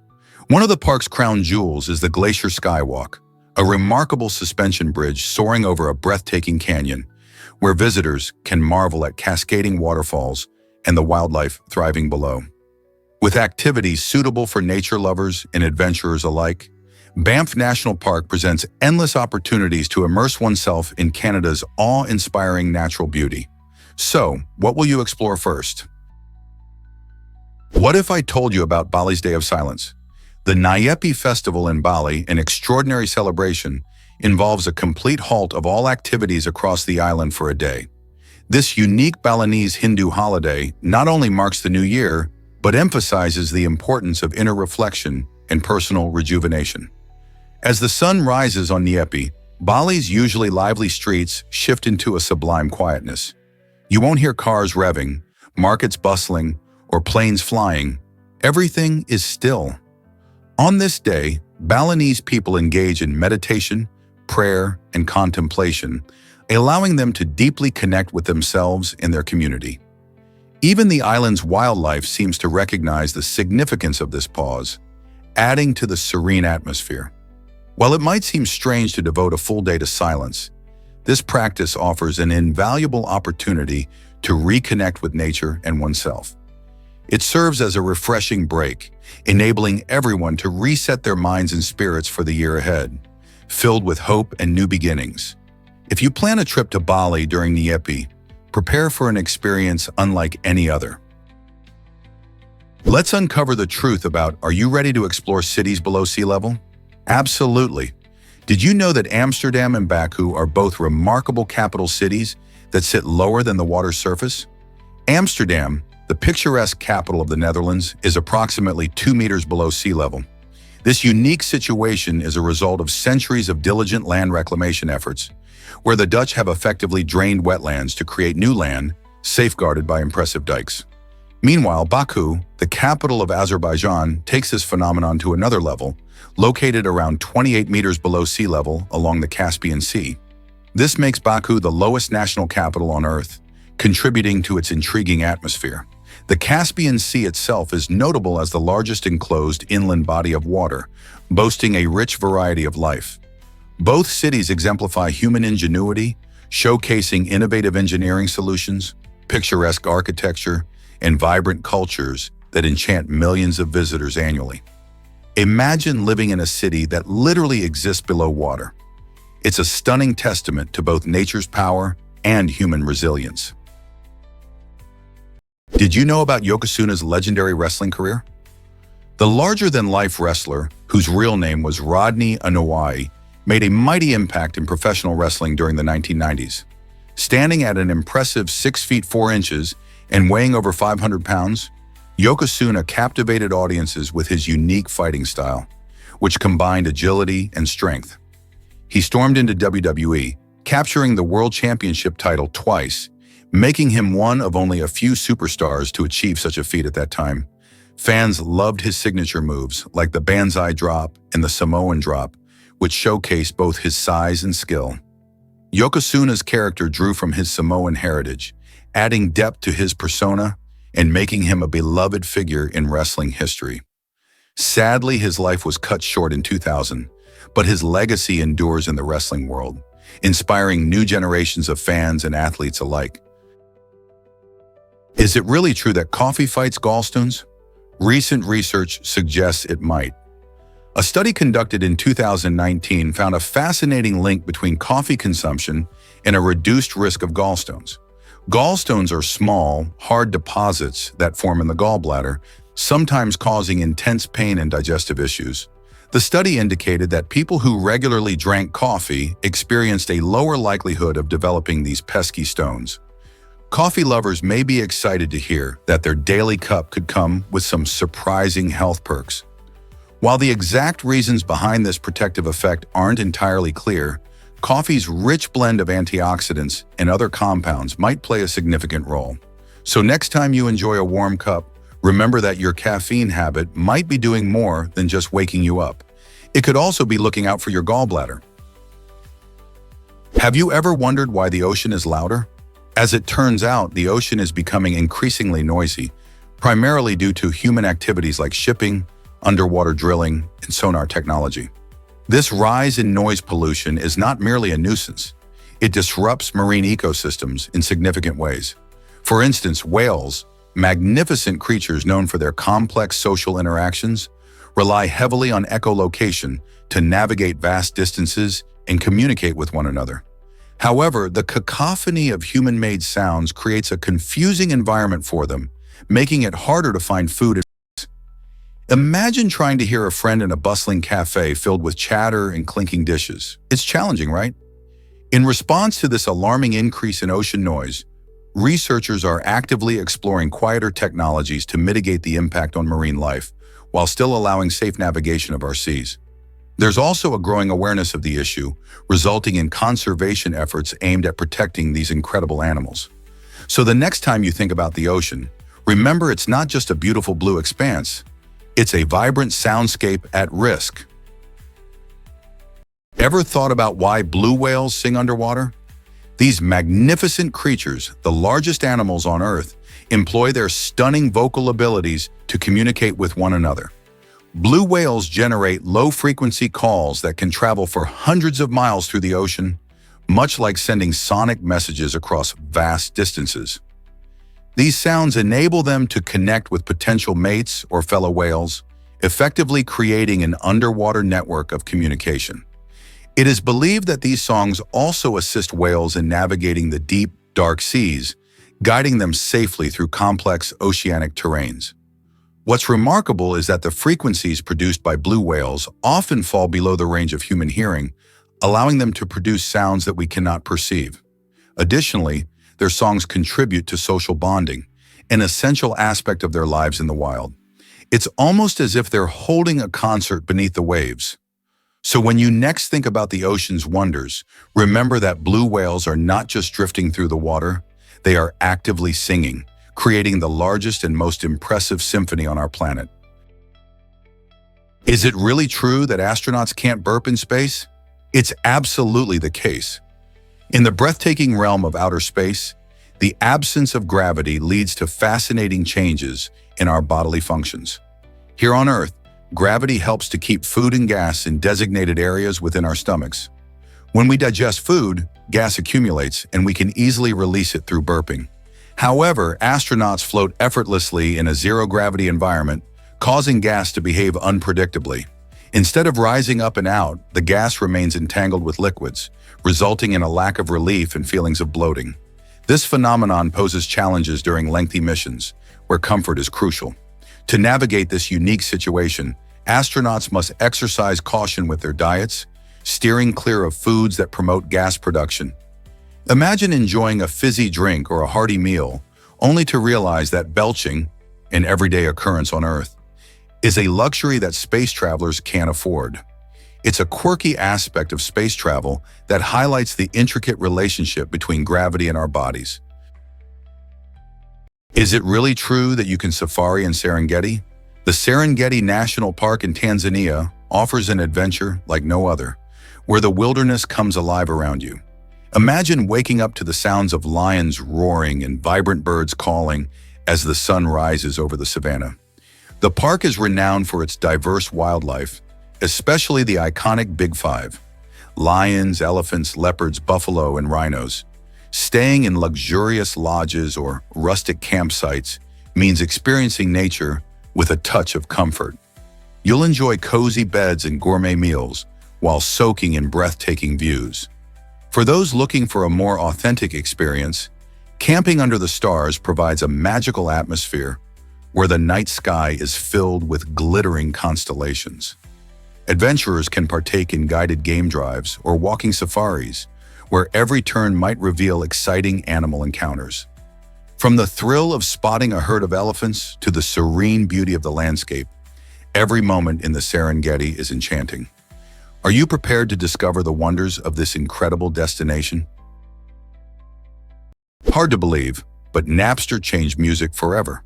One of the park's crown jewels is the Glacier Skywalk, a remarkable suspension bridge soaring over a breathtaking canyon, where visitors can marvel at cascading waterfalls and the wildlife thriving below. With activities suitable for nature lovers and adventurers alike, Banff National Park presents endless opportunities to immerse oneself in Canada's awe-inspiring natural beauty. So, what will you explore first? What if I told you about Bali's Day of Silence? The Nyepi Festival in Bali, an extraordinary celebration, involves a complete halt of all activities across the island for a day. This unique Balinese Hindu holiday not only marks the new year, but emphasizes the importance of inner reflection and personal rejuvenation. As the sun rises on Nyepi, Bali's usually lively streets shift into a sublime quietness. You won't hear cars revving, markets bustling, or planes flying. Everything is still. On this day, Balinese people engage in meditation, prayer, and contemplation, allowing them to deeply connect with themselves and their community. Even the island's wildlife seems to recognize the significance of this pause, adding to the serene atmosphere. While it might seem strange to devote a full day to silence, this practice offers an invaluable opportunity to reconnect with nature and oneself. It serves as a refreshing break, enabling everyone to reset their minds and spirits for the year ahead, filled with hope and new beginnings. If you plan a trip to Bali during Nyepi, prepare for an experience unlike any other. Let's uncover the truth about, are you ready to explore cities below sea level? Absolutely. Did you know that Amsterdam and Baku are both remarkable capital cities that sit lower than the water's surface? Amsterdam, the picturesque capital of the Netherlands, is approximately 2 meters below sea level. This unique situation is a result of centuries of diligent land reclamation efforts, where the Dutch have effectively drained wetlands to create new land, safeguarded by impressive dikes. Meanwhile, Baku, the capital of Azerbaijan, takes this phenomenon to another level, located around 28 meters below sea level along the Caspian Sea. This makes Baku the lowest national capital on Earth, contributing to its intriguing atmosphere. The Caspian Sea itself is notable as the largest enclosed inland body of water, boasting a rich variety of life. Both cities exemplify human ingenuity, showcasing innovative engineering solutions, picturesque architecture, and vibrant cultures that enchant millions of visitors annually. Imagine living in a city that literally exists below water. It's a stunning testament to both nature's power and human resilience. Did you know about Yokosuna's legendary wrestling career? The larger-than-life wrestler, whose real name was Rodney Anoa'i, made a mighty impact in professional wrestling during the 1990s. Standing at an impressive 6 feet 4 inches and weighing over 500 pounds, Yokozuna captivated audiences with his unique fighting style, which combined agility and strength. He stormed into WWE, capturing the World Championship title twice, making him one of only a few superstars to achieve such a feat at that time. Fans loved his signature moves, like the Banzai drop and the Samoan drop, which showcased both his size and skill. Yokosuna's character drew from his Samoan heritage, adding depth to his persona and making him a beloved figure in wrestling history. Sadly, his life was cut short in 2000, but his legacy endures in the wrestling world, inspiring new generations of fans and athletes alike. Is it really true that coffee fights gallstones? Recent research suggests it might. A study conducted in 2019 found a fascinating link between coffee consumption and a reduced risk of gallstones. Gallstones are small, hard deposits that form in the gallbladder, sometimes causing intense pain and digestive issues. The study indicated that people who regularly drank coffee experienced a lower likelihood of developing these pesky stones. Coffee lovers may be excited to hear that their daily cup could come with some surprising health perks. While the exact reasons behind this protective effect aren't entirely clear, coffee's rich blend of antioxidants and other compounds might play a significant role. So next time you enjoy a warm cup, remember that your caffeine habit might be doing more than just waking you up. It could also be looking out for your gallbladder. Have you ever wondered why the ocean is louder? As it turns out, the ocean is becoming increasingly noisy, primarily due to human activities like shipping, underwater drilling, and sonar technology. This rise in noise pollution is not merely a nuisance. It disrupts marine ecosystems in significant ways. For instance, whales, magnificent creatures known for their complex social interactions, rely heavily on echolocation to navigate vast distances and communicate with one another. However, the cacophony of human-made sounds creates a confusing environment for them, making it harder to find food. Imagine trying to hear a friend in a bustling cafe filled with chatter and clinking dishes. It's challenging, right? In response to this alarming increase in ocean noise, researchers are actively exploring quieter technologies to mitigate the impact on marine life, while still allowing safe navigation of our seas. There's also a growing awareness of the issue, resulting in conservation efforts aimed at protecting these incredible animals. So the next time you think about the ocean, remember it's not just a beautiful blue expanse, it's a vibrant soundscape at risk. Ever thought about why blue whales sing underwater? These magnificent creatures, the largest animals on Earth, employ their stunning vocal abilities to communicate with one another. Blue whales generate low-frequency calls that can travel for hundreds of miles through the ocean, much like sending sonic messages across vast distances. These sounds enable them to connect with potential mates or fellow whales, effectively creating an underwater network of communication. It is believed that these songs also assist whales in navigating the deep, dark seas, guiding them safely through complex oceanic terrains. What's remarkable is that the frequencies produced by blue whales often fall below the range of human hearing, allowing them to produce sounds that we cannot perceive. Additionally, their songs contribute to social bonding, an essential aspect of their lives in the wild. It's almost as if they're holding a concert beneath the waves. So when you next think about the ocean's wonders, remember that blue whales are not just drifting through the water, they are actively singing, creating the largest and most impressive symphony on our planet. Is it really true that astronauts can't burp in space? It's absolutely the case. In the breathtaking realm of outer space, the absence of gravity leads to fascinating changes in our bodily functions. Here on Earth, gravity helps to keep food and gas in designated areas within our stomachs. When we digest food, gas accumulates and we can easily release it through burping. However, astronauts float effortlessly in a zero-gravity environment, causing gas to behave unpredictably. Instead of rising up and out, the gas remains entangled with liquids, resulting in a lack of relief and feelings of bloating. This phenomenon poses challenges during lengthy missions, where comfort is crucial. To navigate this unique situation, astronauts must exercise caution with their diets, steering clear of foods that promote gas production. Imagine enjoying a fizzy drink or a hearty meal, only to realize that belching, an everyday occurrence on Earth, is a luxury that space travelers can't afford. It's a quirky aspect of space travel that highlights the intricate relationship between gravity and our bodies. Is it really true that you can safari in Serengeti? The Serengeti National Park in Tanzania offers an adventure like no other, where the wilderness comes alive around you. Imagine waking up to the sounds of lions roaring and vibrant birds calling as the sun rises over the savanna. The park is renowned for its diverse wildlife, especially the iconic Big Five: lions, elephants, leopards, buffalo, and rhinos. Staying in luxurious lodges or rustic campsites means experiencing nature with a touch of comfort. You'll enjoy cozy beds and gourmet meals while soaking in breathtaking views. For those looking for a more authentic experience, camping under the stars provides a magical atmosphere where the night sky is filled with glittering constellations. Adventurers can partake in guided game drives or walking safaris, where every turn might reveal exciting animal encounters. From the thrill of spotting a herd of elephants to the serene beauty of the landscape, every moment in the Serengeti is enchanting. Are you prepared to discover the wonders of this incredible destination? Hard to believe, but Napster changed music forever.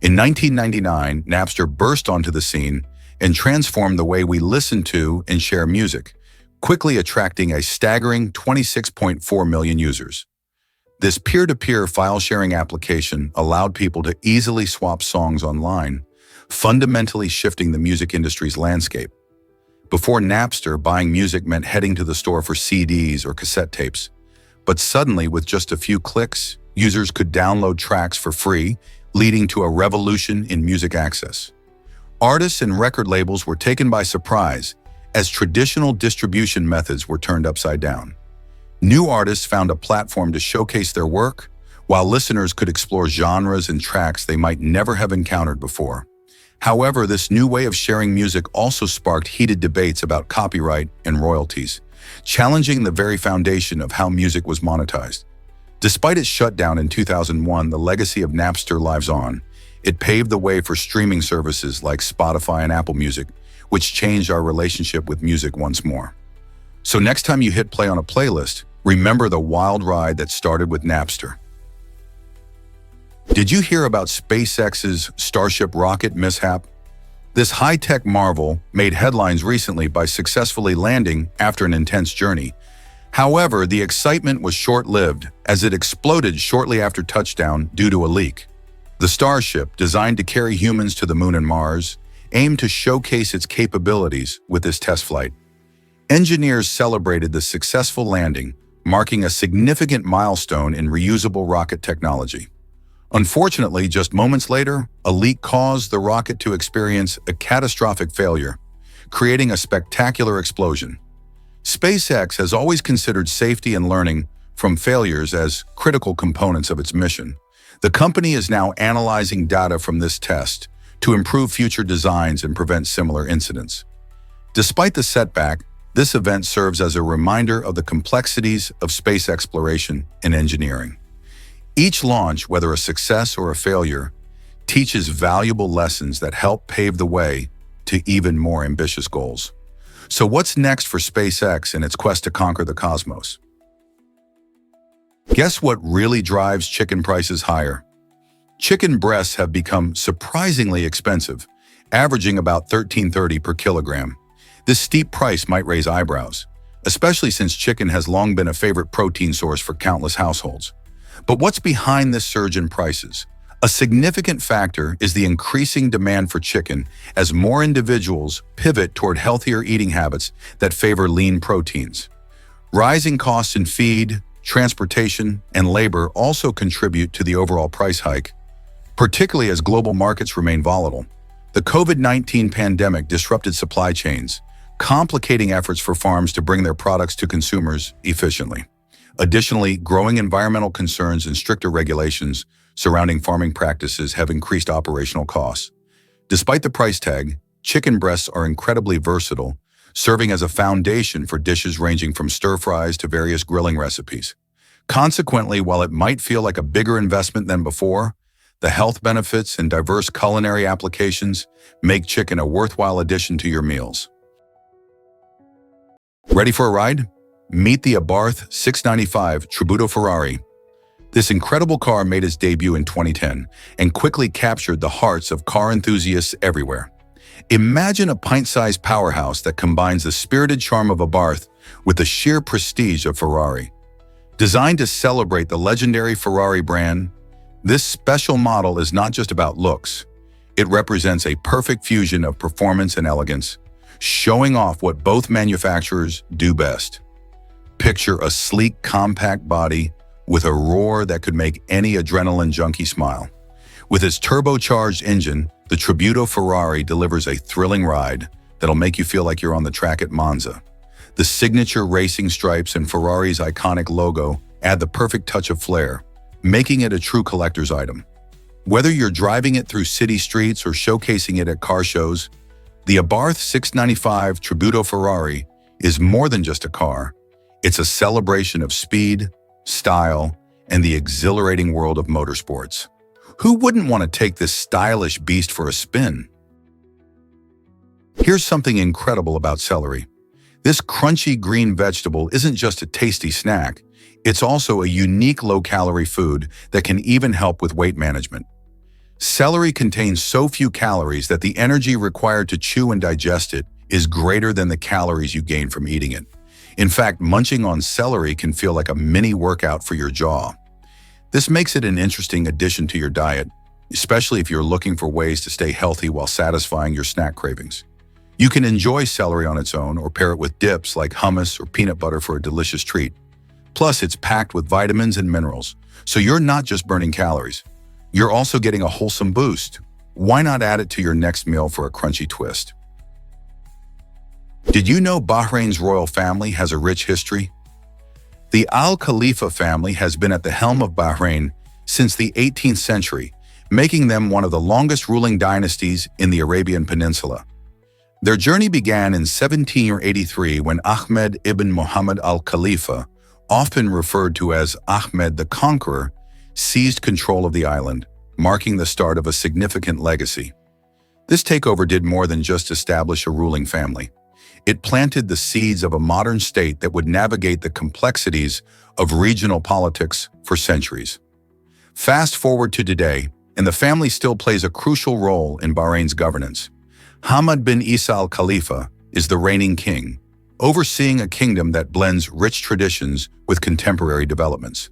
In 1999, Napster burst onto the scene and transformed the way we listen to and share music, quickly attracting a staggering 26.4 million users. This peer-to-peer file-sharing application allowed people to easily swap songs online, fundamentally shifting the music industry's landscape. Before Napster, buying music meant heading to the store for CDs or cassette tapes. But suddenly, with just a few clicks, users could download tracks for free, leading to a revolution in music access. Artists and record labels were taken by surprise as traditional distribution methods were turned upside down. New artists found a platform to showcase their work, while listeners could explore genres and tracks they might never have encountered before. However, this new way of sharing music also sparked heated debates about copyright and royalties, challenging the very foundation of how music was monetized. Despite its shutdown in 2001, the legacy of Napster lives on. It paved the way for streaming services like Spotify and Apple Music, which changed our relationship with music once more. So next time you hit play on a playlist, remember the wild ride that started with Napster. Did you hear about SpaceX's Starship rocket mishap? This high-tech marvel made headlines recently by successfully landing after an intense journey. However, the excitement was short-lived as it exploded shortly after touchdown due to a leak. The Starship, designed to carry humans to the Moon and Mars, aimed to showcase its capabilities with this test flight. Engineers celebrated the successful landing, marking a significant milestone in reusable rocket technology. Unfortunately, just moments later, a leak caused the rocket to experience a catastrophic failure, creating a spectacular explosion. SpaceX has always considered safety and learning from failures as critical components of its mission. The company is now analyzing data from this test to improve future designs and prevent similar incidents. Despite the setback, this event serves as a reminder of the complexities of space exploration and engineering. Each launch, whether a success or a failure, teaches valuable lessons that help pave the way to even more ambitious goals. So what's next for SpaceX in its quest to conquer the cosmos? Guess what really drives chicken prices higher? Chicken breasts have become surprisingly expensive, averaging about $13.30 per kilogram. This steep price might raise eyebrows, especially since chicken has long been a favorite protein source for countless households. But what's behind this surge in prices? A significant factor is the increasing demand for chicken as more individuals pivot toward healthier eating habits that favor lean proteins. Rising costs in feed, transportation, and labor also contribute to the overall price hike, particularly as global markets remain volatile. The COVID-19 pandemic disrupted supply chains, complicating efforts for farms to bring their products to consumers efficiently. Additionally, growing environmental concerns and stricter regulations surrounding farming practices have increased operational costs. Despite the price tag, chicken breasts are incredibly versatile, serving as a foundation for dishes ranging from stir-fries to various grilling recipes. Consequently, while it might feel like a bigger investment than before, the health benefits and diverse culinary applications make chicken a worthwhile addition to your meals. Ready for a ride? Meet the Abarth 695 Tributo Ferrari. This incredible car made its debut in 2010 and quickly captured the hearts of car enthusiasts everywhere. Imagine a pint-sized powerhouse that combines the spirited charm of Abarth with the sheer prestige of Ferrari. Designed to celebrate the legendary Ferrari brand, this special model is not just about looks. It represents a perfect fusion of performance and elegance, showing off what both manufacturers do best. Picture a sleek, compact body with a roar that could make any adrenaline junkie smile. With its turbocharged engine, the Tributo Ferrari delivers a thrilling ride that'll make you feel like you're on the track at Monza. The signature racing stripes and Ferrari's iconic logo add the perfect touch of flair, making it a true collector's item. Whether you're driving it through city streets or showcasing it at car shows, the Abarth 695 Tributo Ferrari is more than just a car. It's a celebration of speed, style, and the exhilarating world of motorsports. Who wouldn't want to take this stylish beast for a spin? Here's something incredible about celery. This crunchy green vegetable isn't just a tasty snack, it's also a unique low-calorie food that can even help with weight management. Celery contains so few calories that the energy required to chew and digest it is greater than the calories you gain from eating it. In fact, munching on celery can feel like a mini workout for your jaw. This makes it an interesting addition to your diet, especially if you're looking for ways to stay healthy while satisfying your snack cravings. You can enjoy celery on its own or pair it with dips like hummus or peanut butter for a delicious treat. Plus, it's packed with vitamins and minerals, so you're not just burning calories. You're also getting a wholesome boost. Why not add it to your next meal for a crunchy twist? Did you know Bahrain's royal family has a rich history? The Al Khalifa family has been at the helm of Bahrain since the 18th century, making them one of the longest ruling dynasties in the Arabian Peninsula. Their journey began in 1783 when Ahmed ibn Muhammad al-Khalifa, often referred to as Ahmed the Conqueror, seized control of the island, marking the start of a significant legacy. This takeover did more than just establish a ruling family. It planted the seeds of a modern state that would navigate the complexities of regional politics for centuries. Fast forward to today, and the family still plays a crucial role in Bahrain's governance. Hamad bin Isa al-Khalifa is the reigning king, overseeing a kingdom that blends rich traditions with contemporary developments.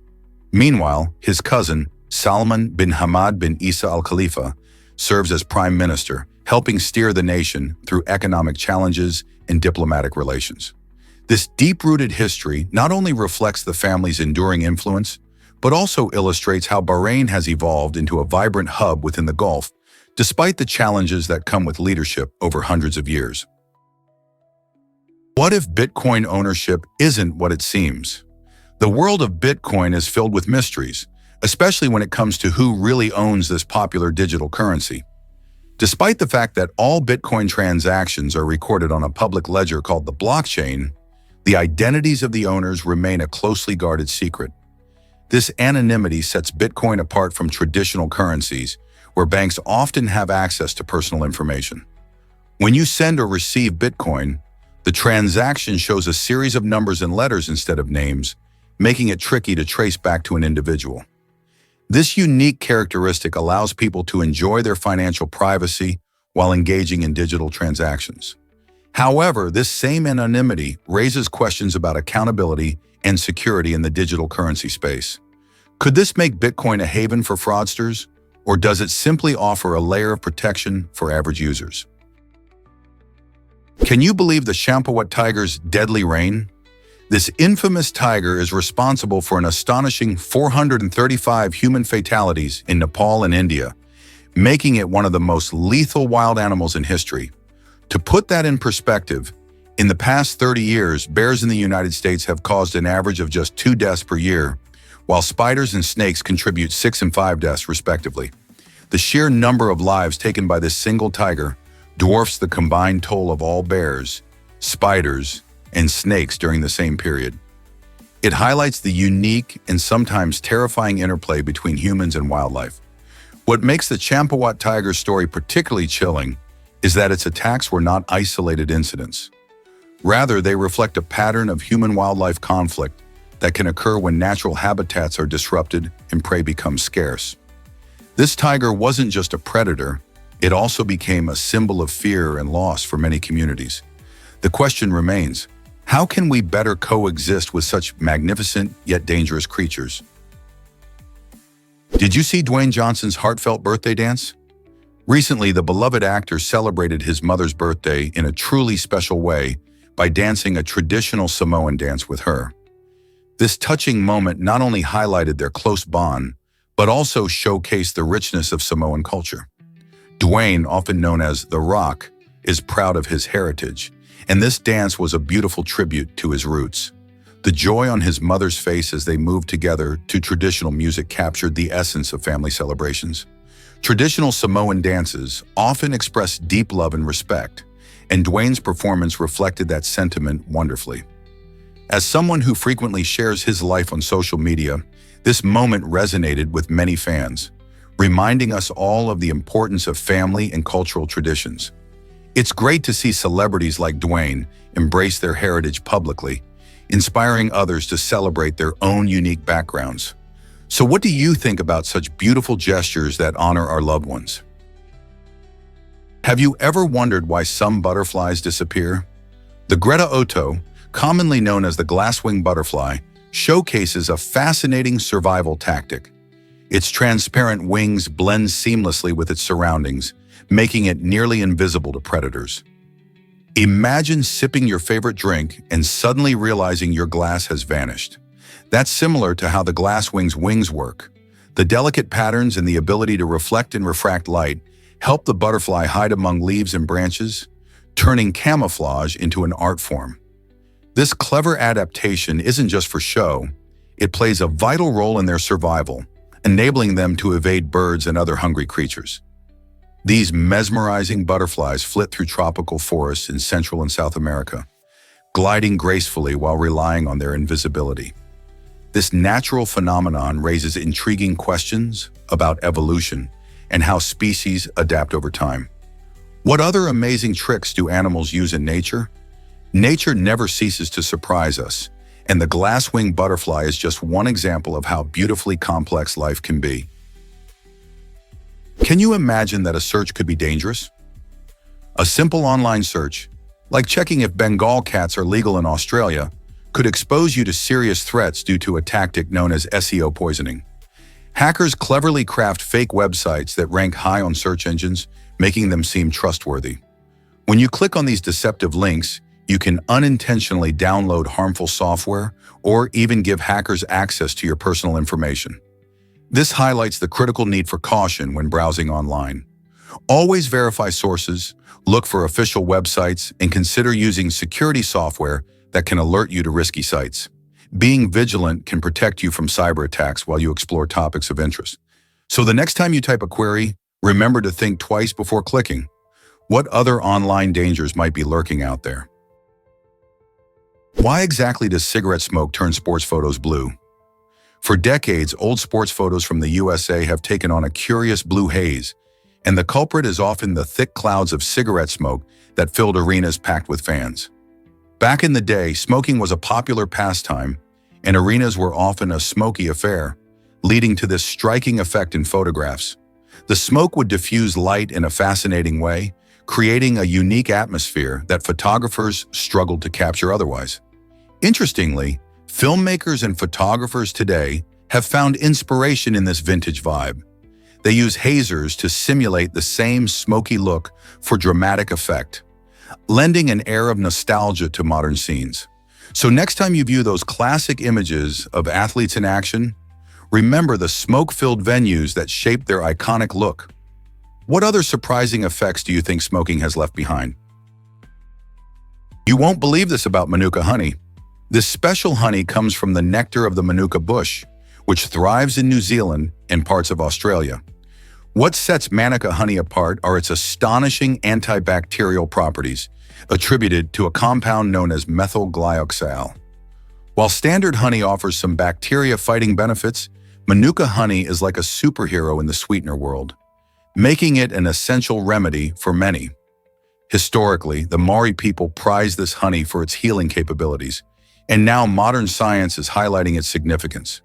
Meanwhile, his cousin, Salman bin Hamad bin Isa al-Khalifa, serves as prime minister, helping steer the nation through economic challenges and diplomatic relations. This deep-rooted history not only reflects the family's enduring influence, but also illustrates how Bahrain has evolved into a vibrant hub within the Gulf, despite the challenges that come with leadership over hundreds of years. What if Bitcoin ownership isn't what it seems? The world of Bitcoin is filled with mysteries, especially when it comes to who really owns this popular digital currency. Despite the fact that all Bitcoin transactions are recorded on a public ledger called the blockchain, the identities of the owners remain a closely guarded secret. This anonymity sets Bitcoin apart from traditional currencies, where banks often have access to personal information. When you send or receive Bitcoin, the transaction shows a series of numbers and letters instead of names, making it tricky to trace back to an individual. This unique characteristic allows people to enjoy their financial privacy while engaging in digital transactions. However, this same anonymity raises questions about accountability and security in the digital currency space. Could this make Bitcoin a haven for fraudsters, or does it simply offer a layer of protection for average users? Can you believe the Champawat tiger's deadly reign? This infamous tiger is responsible for an astonishing 435 human fatalities in Nepal and India, making it one of the most lethal wild animals in history. To put that in perspective, in the past 30 years, bears in the United States have caused an average of just 2 deaths per year, while spiders and snakes contribute 6 and 5 deaths respectively. The sheer number of lives taken by this single tiger dwarfs the combined toll of all bears, spiders, and snakes during the same period. It highlights the unique and sometimes terrifying interplay between humans and wildlife. What makes the Champawat tiger story particularly chilling is that its attacks were not isolated incidents. Rather, they reflect a pattern of human-wildlife conflict that can occur when natural habitats are disrupted and prey becomes scarce. This tiger wasn't just a predator, it also became a symbol of fear and loss for many communities. The question remains, how can we better coexist with such magnificent yet dangerous creatures? Did you see Dwayne Johnson's heartfelt birthday dance? Recently, the beloved actor celebrated his mother's birthday in a truly special way by dancing a traditional Samoan dance with her. This touching moment not only highlighted their close bond, but also showcased the richness of Samoan culture. Dwayne, often known as The Rock, is proud of his heritage, and this dance was a beautiful tribute to his roots. The joy on his mother's face as they moved together to traditional music captured the essence of family celebrations. Traditional Samoan dances often express deep love and respect, and Dwayne's performance reflected that sentiment wonderfully. As someone who frequently shares his life on social media, this moment resonated with many fans, reminding us all of the importance of family and cultural traditions. It's great to see celebrities like Dwayne embrace their heritage publicly, inspiring others to celebrate their own unique backgrounds. So what do you think about such beautiful gestures that honor our loved ones? Have you ever wondered why some butterflies disappear? The Greta Otto, commonly known as the glasswing butterfly, showcases a fascinating survival tactic. Its transparent wings blend seamlessly with its surroundings, making it nearly invisible to predators. Imagine sipping your favorite drink and suddenly realizing your glass has vanished. That's similar to how the glasswing's wings work. The delicate patterns and the ability to reflect and refract light help the butterfly hide among leaves and branches, turning camouflage into an art form. This clever adaptation isn't just for show, it plays a vital role in their survival, enabling them to evade birds and other hungry creatures. These mesmerizing butterflies flit through tropical forests in Central and South America, gliding gracefully while relying on their invisibility. This natural phenomenon raises intriguing questions about evolution and how species adapt over time. What other amazing tricks do animals use in nature? Nature never ceases to surprise us, and the glasswing butterfly is just one example of how beautifully complex life can be. Can you imagine that a search could be dangerous? A simple online search, like checking if Bengal cats are legal in Australia, could expose you to serious threats due to a tactic known as SEO poisoning. Hackers cleverly craft fake websites that rank high on search engines, making them seem trustworthy. When you click on these deceptive links, you can unintentionally download harmful software or even give hackers access to your personal information. This highlights the critical need for caution when browsing online. Always verify sources, look for official websites, and consider using security software that can alert you to risky sites. Being vigilant can protect you from cyber attacks while you explore topics of interest. So the next time you type a query, remember to think twice before clicking. What other online dangers might be lurking out there? Why exactly does cigarette smoke turn sports photos blue? For decades, old sports photos from the USA have taken on a curious blue haze, and the culprit is often the thick clouds of cigarette smoke that filled arenas packed with fans. Back in the day, smoking was a popular pastime, and arenas were often a smoky affair, leading to this striking effect in photographs. The smoke would diffuse light in a fascinating way, creating a unique atmosphere that photographers struggled to capture otherwise. Interestingly, filmmakers and photographers today have found inspiration in this vintage vibe. They use hazers to simulate the same smoky look for dramatic effect, lending an air of nostalgia to modern scenes. So next time you view those classic images of athletes in action, remember the smoke-filled venues that shaped their iconic look. What other surprising effects do you think smoking has left behind? You won't believe this about Manuka honey. This special honey comes from the nectar of the Manuka bush, which thrives in New Zealand and parts of Australia. What sets Manuka honey apart are its astonishing antibacterial properties, attributed to a compound known as methyl glyoxal. While standard honey offers some bacteria-fighting benefits, Manuka honey is like a superhero in the sweetener world, making it an essential remedy for many. Historically, the Maori people prized this honey for its healing capabilities, and now modern science is highlighting its significance.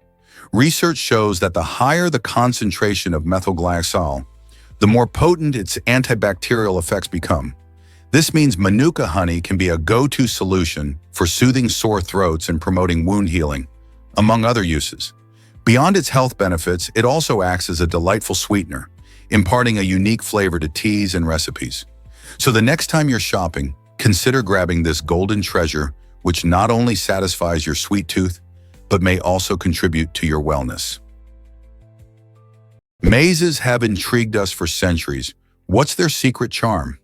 Research shows that the higher the concentration of methyl glyoxal, the more potent its antibacterial effects become. This means Manuka honey can be a go-to solution for soothing sore throats and promoting wound healing, among other uses. Beyond its health benefits, it also acts as a delightful sweetener, imparting a unique flavor to teas and recipes. So the next time you're shopping, consider grabbing this golden treasure, which not only satisfies your sweet tooth, but may also contribute to your wellness. Mazes have intrigued us for centuries. What's their secret charm?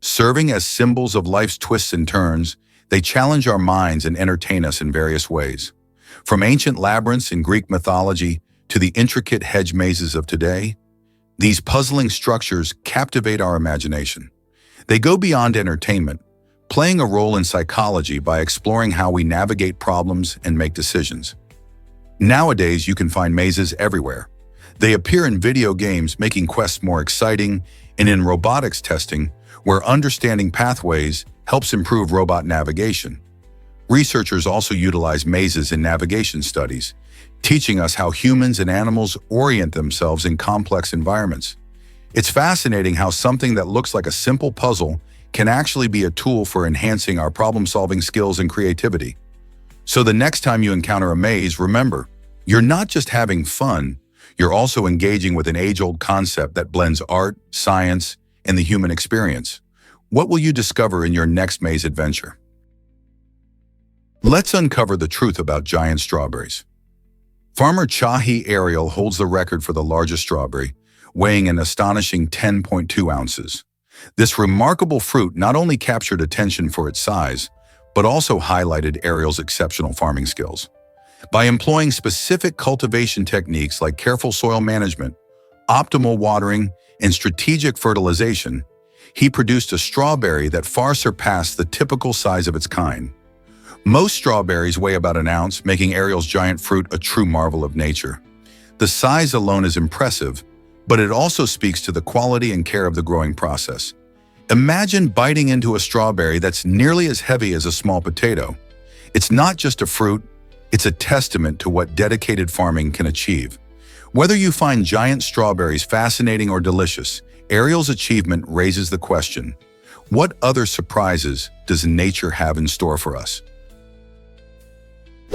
Serving as symbols of life's twists and turns, they challenge our minds and entertain us in various ways. From ancient labyrinths in Greek mythology to the intricate hedge mazes of today, these puzzling structures captivate our imagination. They go beyond entertainment, playing a role in psychology by exploring how we navigate problems and make decisions. Nowadays, you can find mazes everywhere. They appear in video games, making quests more exciting, and in robotics testing, where understanding pathways helps improve robot navigation. Researchers also utilize mazes in navigation studies, teaching us how humans and animals orient themselves in complex environments. It's fascinating how something that looks like a simple puzzle can actually be a tool for enhancing our problem-solving skills and creativity. So the next time you encounter a maze, remember, you're not just having fun, you're also engaging with an age-old concept that blends art, science, and the human experience. What will you discover in your next maze adventure? Let's uncover the truth about giant strawberries. Farmer Chahi Ariel holds the record for the largest strawberry, weighing an astonishing 10.2 ounces. This remarkable fruit not only captured attention for its size, but also highlighted Ariel's exceptional farming skills. By employing specific cultivation techniques like careful soil management, optimal watering, and strategic fertilization, he produced a strawberry that far surpassed the typical size of its kind. Most strawberries weigh about an ounce, making Ariel's giant fruit a true marvel of nature. The size alone is impressive, but it also speaks to the quality and care of the growing process. Imagine biting into a strawberry that's nearly as heavy as a small potato. It's not just a fruit, it's a testament to what dedicated farming can achieve. Whether you find giant strawberries fascinating or delicious, Ariel's achievement raises the question, what other surprises does nature have in store for us?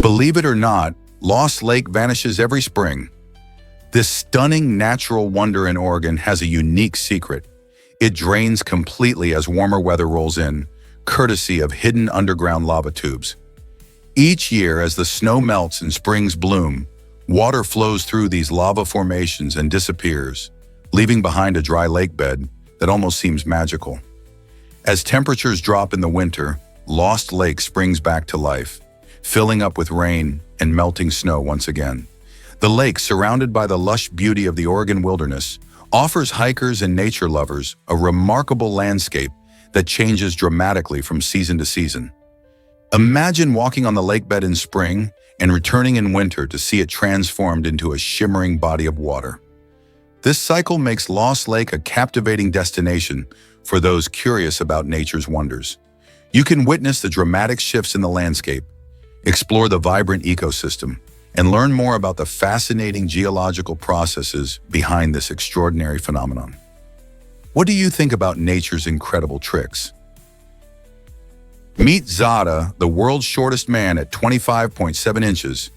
Believe it or not, Lost Lake vanishes every spring. This stunning natural wonder in Oregon has a unique secret. It drains completely as warmer weather rolls in, courtesy of hidden underground lava tubes. Each year, as the snow melts and springs bloom, water flows through these lava formations and disappears, leaving behind a dry lake bed that almost seems magical. As temperatures drop in the winter, Lost Lake springs back to life, filling up with rain and melting snow once again. The lake, surrounded by the lush beauty of the Oregon wilderness, offers hikers and nature lovers a remarkable landscape that changes dramatically from season to season. Imagine walking on the lakebed in spring and returning in winter to see it transformed into a shimmering body of water. This cycle makes Lost Lake a captivating destination for those curious about nature's wonders. You can witness the dramatic shifts in the landscape, explore the vibrant ecosystem, and learn more about the fascinating geological processes behind this extraordinary phenomenon. What do you think about nature's incredible tricks? Meet Zada, the world's shortest man at 25.7 inches.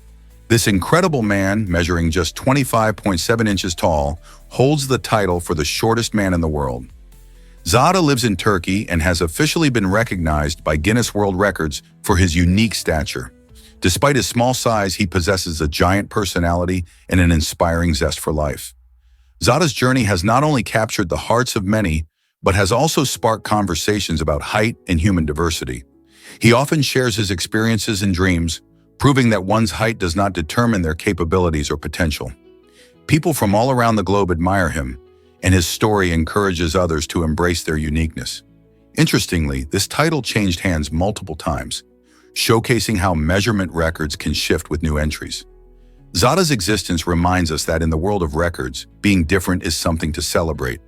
This incredible man, measuring just 25.7 inches tall, holds the title for the shortest man in the world. Zada lives in Turkey and has officially been recognized by Guinness World Records for his unique stature. Despite his small size, he possesses a giant personality and an inspiring zest for life. Zada's journey has not only captured the hearts of many, but has also sparked conversations about height and human diversity. He often shares his experiences and dreams, proving that one's height does not determine their capabilities or potential. People from all around the globe admire him, and his story encourages others to embrace their uniqueness. Interestingly, this title changed hands multiple times, showcasing how measurement records can shift with new entries. Zada's existence reminds us that in the world of records, being different is something to celebrate.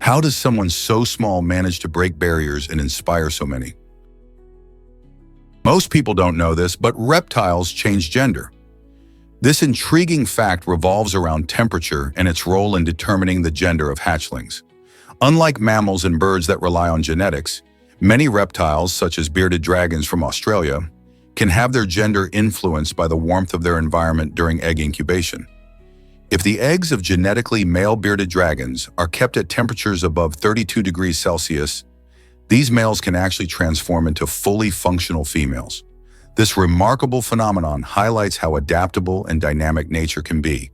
How does someone so small manage to break barriers and inspire so many? Most people don't know this, but reptiles change gender. This intriguing fact revolves around temperature and its role in determining the gender of hatchlings. Unlike mammals and birds that rely on genetics, many reptiles, such as bearded dragons from Australia, can have their gender influenced by the warmth of their environment during egg incubation. If the eggs of genetically male bearded dragons are kept at temperatures above 32 degrees Celsius, these males can actually transform into fully functional females. This remarkable phenomenon highlights how adaptable and dynamic nature can be,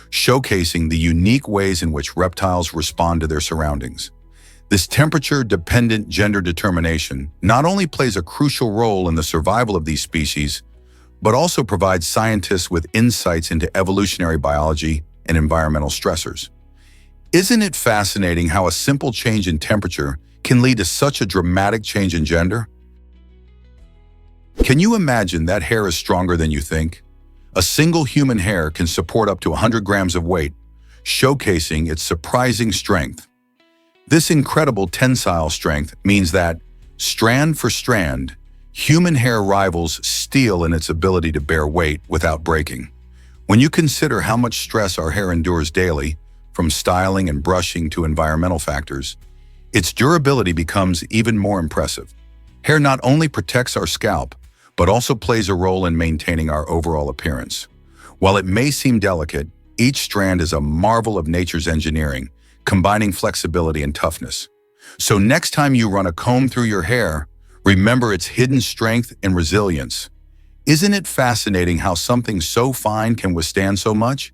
showcasing the unique ways in which reptiles respond to their surroundings. This temperature-dependent gender determination not only plays a crucial role in the survival of these species, but also provides scientists with insights into evolutionary biology and environmental stressors. Isn't it fascinating how a simple change in temperature can lead to such a dramatic change in gender? Can you imagine that hair is stronger than you think? A single human hair can support up to 100 grams of weight, showcasing its surprising strength. This incredible tensile strength means that, strand for strand, human hair rivals steel in its ability to bear weight without breaking. When you consider how much stress our hair endures daily, from styling and brushing to environmental factors, its durability becomes even more impressive. Hair not only protects our scalp, but also plays a role in maintaining our overall appearance. While it may seem delicate, each strand is a marvel of nature's engineering, combining flexibility and toughness. So next time you run a comb through your hair, remember its hidden strength and resilience. Isn't it fascinating how something so fine can withstand so much?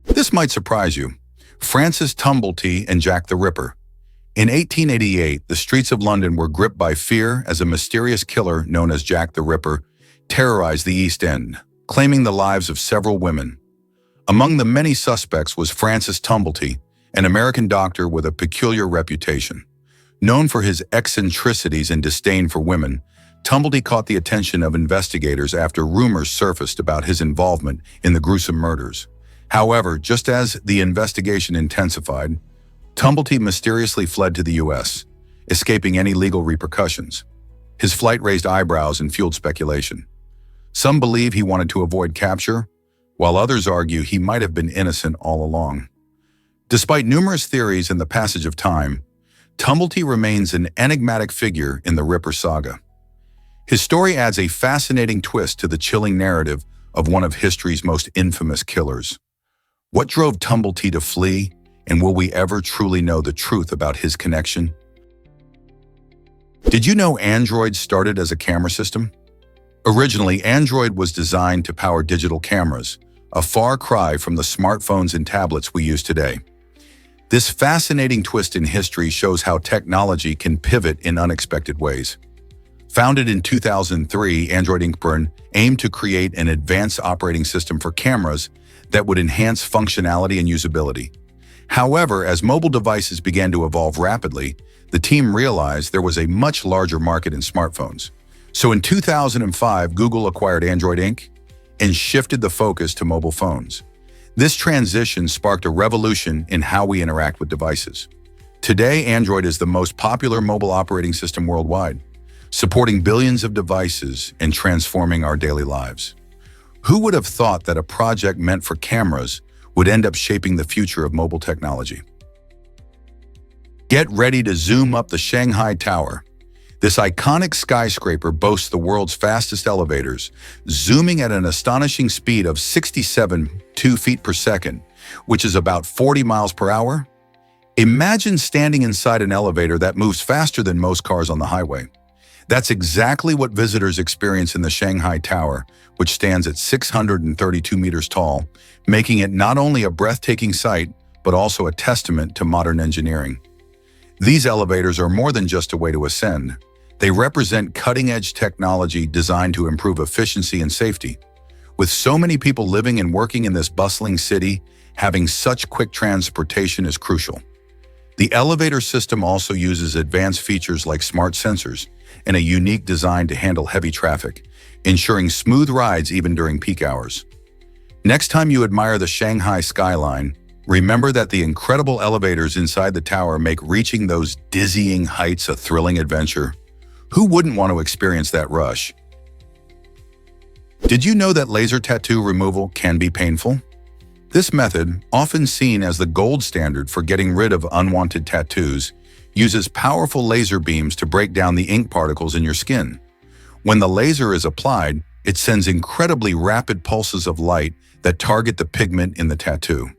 This might surprise you. Francis Tumblety and Jack the Ripper. In 1888, the streets of London were gripped by fear as a mysterious killer known as Jack the Ripper terrorized the East End, claiming the lives of several women. Among the many suspects was Francis Tumblety, an American doctor with a peculiar reputation. Known for his eccentricities and disdain for women, Tumblety caught the attention of investigators after rumors surfaced about his involvement in the gruesome murders. However, just as the investigation intensified, Tumblety mysteriously fled to the U.S., escaping any legal repercussions. His flight raised eyebrows and fueled speculation. Some believe he wanted to avoid capture, while others argue he might have been innocent all along. Despite numerous theories and the passage of time, Tumblety remains an enigmatic figure in the Ripper saga. His story adds a fascinating twist to the chilling narrative of one of history's most infamous killers. What drove Tumblety to flee, and will we ever truly know the truth about his connection? Did you know Android started as a camera system? Originally, Android was designed to power digital cameras, a far cry from the smartphones and tablets we use today. This fascinating twist in history shows how technology can pivot in unexpected ways. Founded in 2003, Android Inc. aimed to create an advanced operating system for cameras that would enhance functionality and usability. However, as mobile devices began to evolve rapidly, the team realized there was a much larger market in smartphones. So in 2005, Google acquired Android Inc. and shifted the focus to mobile phones. This transition sparked a revolution in how we interact with devices. Today, Android is the most popular mobile operating system worldwide, supporting billions of devices and transforming our daily lives. Who would have thought that a project meant for cameras would end up shaping the future of mobile technology? Get ready to zoom up the Shanghai Tower. This iconic skyscraper boasts the world's fastest elevators, zooming at an astonishing speed of 67.2 feet per second, which is about 40 miles per hour. Imagine standing inside an elevator that moves faster than most cars on the highway. That's exactly what visitors experience in the Shanghai Tower, which stands at 632 meters tall, making it not only a breathtaking sight, but also a testament to modern engineering. These elevators are more than just a way to ascend. They represent cutting-edge technology designed to improve efficiency and safety. With so many people living and working in this bustling city, having such quick transportation is crucial. The elevator system also uses advanced features like smart sensors and a unique design to handle heavy traffic, ensuring smooth rides even during peak hours. Next time you admire the Shanghai skyline, remember that the incredible elevators inside the tower make reaching those dizzying heights a thrilling adventure. Who wouldn't want to experience that rush? Did you know that laser tattoo removal can be painful? This method, often seen as the gold standard for getting rid of unwanted tattoos, uses powerful laser beams to break down the ink particles in your skin. When the laser is applied, it sends incredibly rapid pulses of light that target the pigment in the tattoo.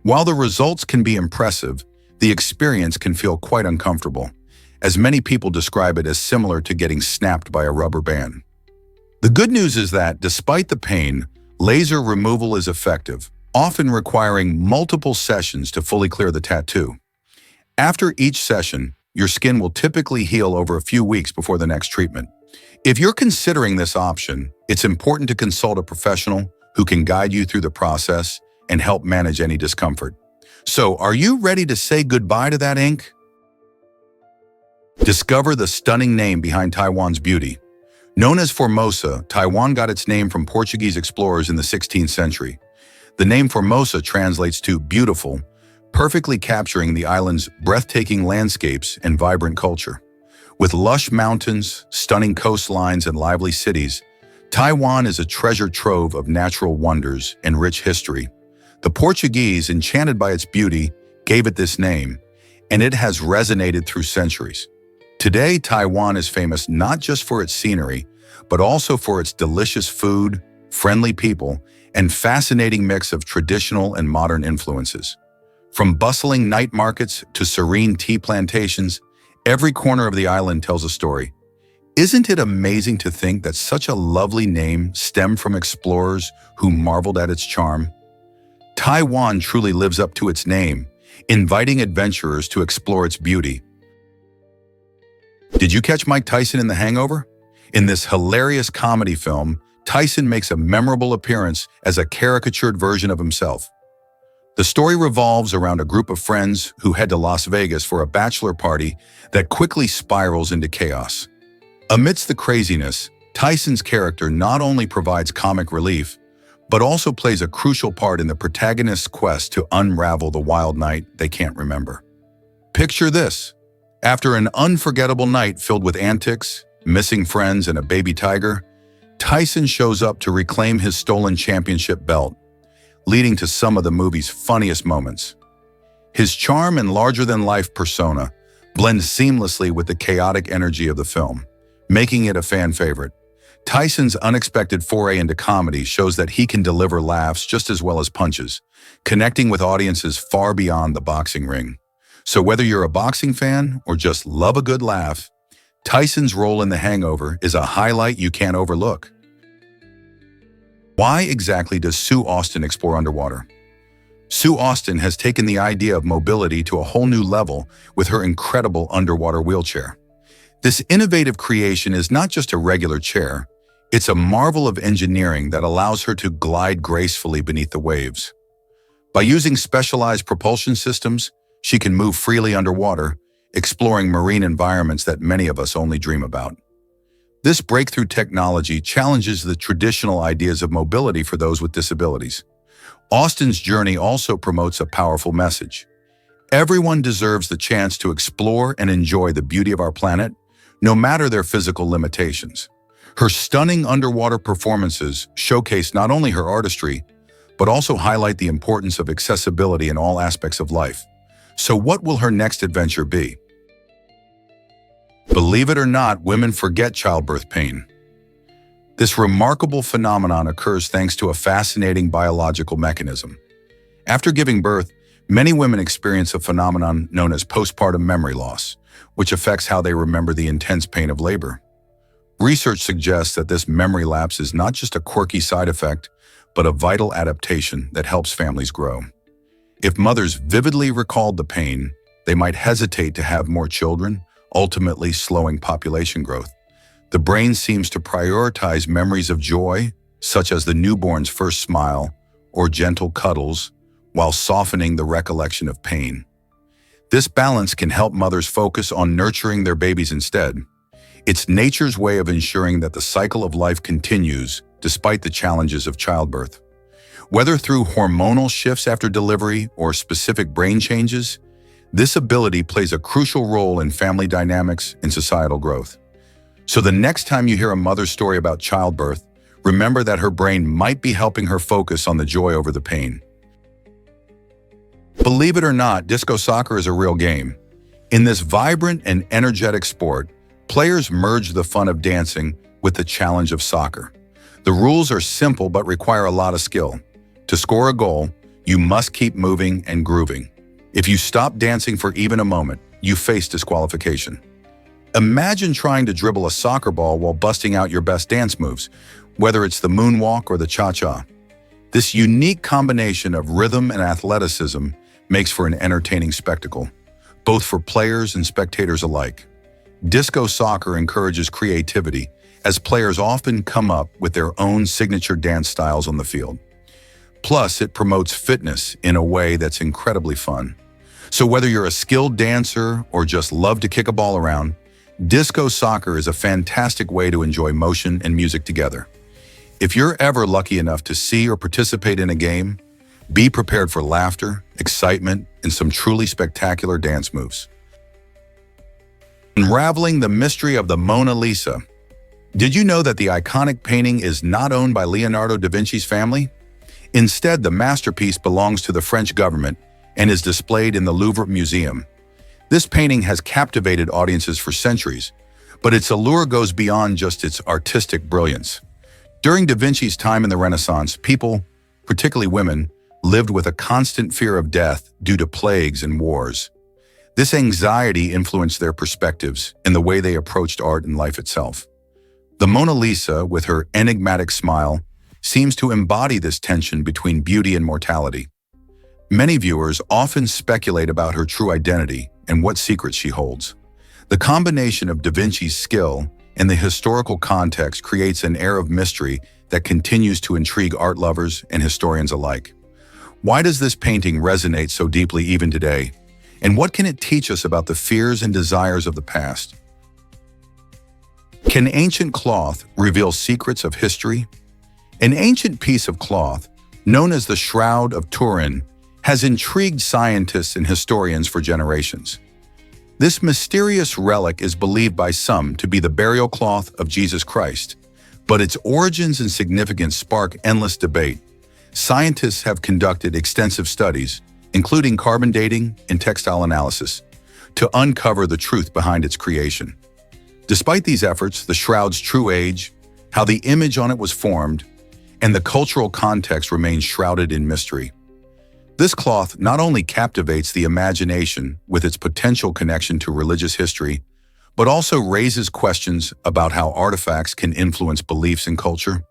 While the results can be impressive, the experience can feel quite uncomfortable, as many people describe it as similar to getting snapped by a rubber band. The good news is that, despite the pain, laser removal is effective, often requiring multiple sessions to fully clear the tattoo. After each session, your skin will typically heal over a few weeks before the next treatment. If you're considering this option, it's important to consult a professional who can guide you through the process and help manage any discomfort. So, are you ready to say goodbye to that ink? Discover the stunning name behind Taiwan's beauty. Known as Formosa, Taiwan got its name from Portuguese explorers in the 16th century. The name Formosa translates to beautiful, perfectly capturing the island's breathtaking landscapes and vibrant culture. With lush mountains, stunning coastlines, and lively cities, Taiwan is a treasure trove of natural wonders and rich history. The Portuguese, enchanted by its beauty, gave it this name, and it has resonated through centuries. Today, Taiwan is famous not just for its scenery, but also for its delicious food, friendly people, and fascinating mix of traditional and modern influences. From bustling night markets to serene tea plantations, every corner of the island tells a story. Isn't it amazing to think that such a lovely name stemmed from explorers who marveled at its charm? Taiwan truly lives up to its name, inviting adventurers to explore its beauty. Did you catch Mike Tyson in The Hangover? In this hilarious comedy film, Tyson makes a memorable appearance as a caricatured version of himself. The story revolves around a group of friends who head to Las Vegas for a bachelor party that quickly spirals into chaos. Amidst the craziness, Tyson's character not only provides comic relief, but also plays a crucial part in the protagonist's quest to unravel the wild night they can't remember. Picture this. After an unforgettable night filled with antics, missing friends, and a baby tiger, Tyson shows up to reclaim his stolen championship belt, leading to some of the movie's funniest moments. His charm and larger-than-life persona blend seamlessly with the chaotic energy of the film, making it a fan favorite. Tyson's unexpected foray into comedy shows that he can deliver laughs just as well as punches, connecting with audiences far beyond the boxing ring. So whether you're a boxing fan or just love a good laugh, Tyson's role in The Hangover is a highlight you can't overlook. Why exactly does Sue Austin explore underwater? Sue Austin has taken the idea of mobility to a whole new level with her incredible underwater wheelchair. This innovative creation is not just a regular chair, it's a marvel of engineering that allows her to glide gracefully beneath the waves. By using specialized propulsion systems, she can move freely underwater, exploring marine environments that many of us only dream about. This breakthrough technology challenges the traditional ideas of mobility for those with disabilities. Austen's journey also promotes a powerful message. Everyone deserves the chance to explore and enjoy the beauty of our planet, no matter their physical limitations. Her stunning underwater performances showcase not only her artistry, but also highlight the importance of accessibility in all aspects of life. So what will her next adventure be? Believe it or not, women forget childbirth pain. This remarkable phenomenon occurs thanks to a fascinating biological mechanism. After giving birth, many women experience a phenomenon known as postpartum memory loss, which affects how they remember the intense pain of labor. Research suggests that this memory lapse is not just a quirky side effect, but a vital adaptation that helps families grow. If mothers vividly recalled the pain, they might hesitate to have more children, ultimately slowing population growth. The brain seems to prioritize memories of joy, such as the newborn's first smile or gentle cuddles, while softening the recollection of pain. This balance can help mothers focus on nurturing their babies instead. It's nature's way of ensuring that the cycle of life continues despite the challenges of childbirth. Whether through hormonal shifts after delivery or specific brain changes, this ability plays a crucial role in family dynamics and societal growth. So the next time you hear a mother's story about childbirth, remember that her brain might be helping her focus on the joy over the pain. Believe it or not, disco soccer is a real game. In this vibrant and energetic sport, players merge the fun of dancing with the challenge of soccer. The rules are simple but require a lot of skill. To score a goal, you must keep moving and grooving. If you stop dancing for even a moment, you face disqualification. Imagine trying to dribble a soccer ball while busting out your best dance moves, whether it's the moonwalk or the cha-cha. This unique combination of rhythm and athleticism makes for an entertaining spectacle, both for players and spectators alike. Disco soccer encourages creativity, as players often come up with their own signature dance styles on the field. Plus, it promotes fitness in a way that's incredibly fun. So whether you're a skilled dancer or just love to kick a ball around, disco soccer is a fantastic way to enjoy motion and music together. If you're ever lucky enough to see or participate in a game, be prepared for laughter, excitement, and some truly spectacular dance moves. Unraveling the mystery of the Mona Lisa. Did you know that the iconic painting is not owned by Leonardo da Vinci's family? Instead, the masterpiece belongs to the French government and is displayed in the Louvre Museum. This painting has captivated audiences for centuries, but its allure goes beyond just its artistic brilliance. During da Vinci's time in the Renaissance, people, particularly women, lived with a constant fear of death due to plagues and wars. This anxiety influenced their perspectives and the way they approached art and life itself. The Mona Lisa, with her enigmatic smile, seems to embody this tension between beauty and mortality. Many viewers often speculate about her true identity and what secrets she holds. The combination of da Vinci's skill and the historical context creates an air of mystery that continues to intrigue art lovers and historians alike. Why does this painting resonate so deeply even today? And what can it teach us about the fears and desires of the past? Can ancient cloth reveal secrets of history? An ancient piece of cloth, known as the Shroud of Turin, has intrigued scientists and historians for generations. This mysterious relic is believed by some to be the burial cloth of Jesus Christ, but its origins and significance spark endless debate. Scientists have conducted extensive studies, including carbon dating and textile analysis, to uncover the truth behind its creation. Despite these efforts, the shroud's true age, how the image on it was formed, and the cultural context remains shrouded in mystery. This cloth not only captivates the imagination with its potential connection to religious history, but also raises questions about how artifacts can influence beliefs and culture.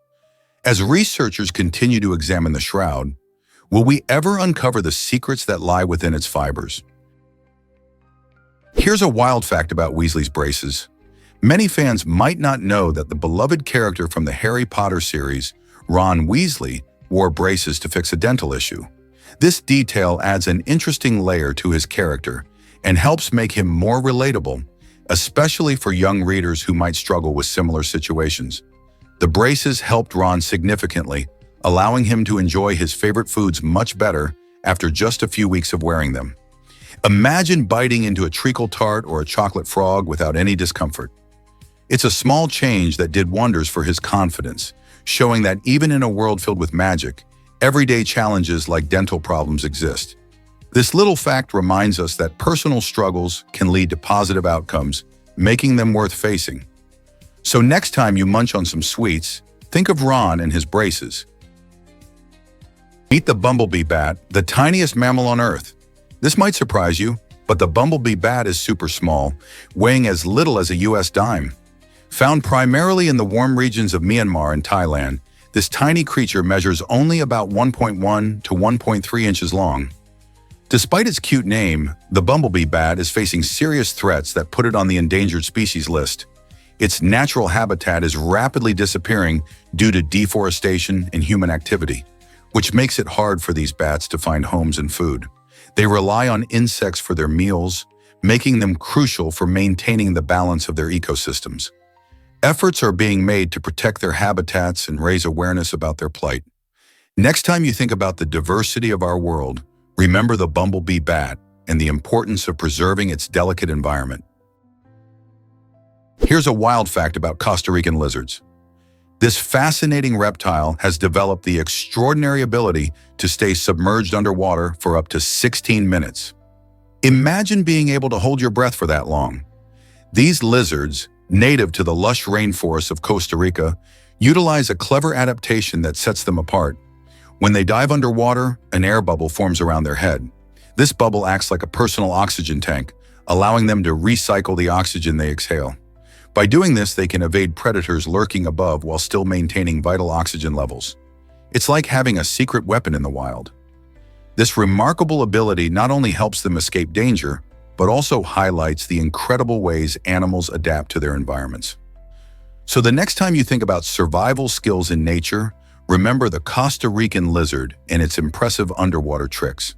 As researchers continue to examine the shroud, will we ever uncover the secrets that lie within its fibers? Here's a wild fact about Weasley's braces. Many fans might not know that the beloved character from the Harry Potter series, Ron Weasley, wore braces to fix a dental issue. This detail adds an interesting layer to his character and helps make him more relatable, especially for young readers who might struggle with similar situations. The braces helped Ron significantly, allowing him to enjoy his favorite foods much better after just a few weeks of wearing them. Imagine biting into a treacle tart or a chocolate frog without any discomfort. It's a small change that did wonders for his confidence, showing that even in a world filled with magic, everyday challenges like dental problems exist. This little fact reminds us that personal struggles can lead to positive outcomes, making them worth facing. So next time you munch on some sweets, think of Ron and his braces. Meet the bumblebee bat, the tiniest mammal on Earth. This might surprise you, but the bumblebee bat is super small, weighing as little as a US dime. Found primarily in the warm regions of Myanmar and Thailand, this tiny creature measures only about 1.1 to 1.3 inches long. Despite its cute name, the bumblebee bat is facing serious threats that put it on the endangered species list. Its natural habitat is rapidly disappearing due to deforestation and human activity, which makes it hard for these bats to find homes and food. They rely on insects for their meals, making them crucial for maintaining the balance of their ecosystems. Efforts are being made to protect their habitats and raise awareness about their plight. Next time you think about the diversity of our world, remember the bumblebee bat and the importance of preserving its delicate environment. Here's a wild fact about Costa Rican lizards. This fascinating reptile has developed the extraordinary ability to stay submerged underwater for up to 16 minutes. Imagine being able to hold your breath for that long. These lizards, native to the lush rainforests of Costa Rica, utilize a clever adaptation that sets them apart. When they dive underwater, an air bubble forms around their head. This bubble acts like a personal oxygen tank, allowing them to recycle the oxygen they exhale. By doing this, they can evade predators lurking above while still maintaining vital oxygen levels. It's like having a secret weapon in the wild. This remarkable ability not only helps them escape danger, but also highlights the incredible ways animals adapt to their environments. So the next time you think about survival skills in nature, remember the Costa Rican lizard and its impressive underwater tricks.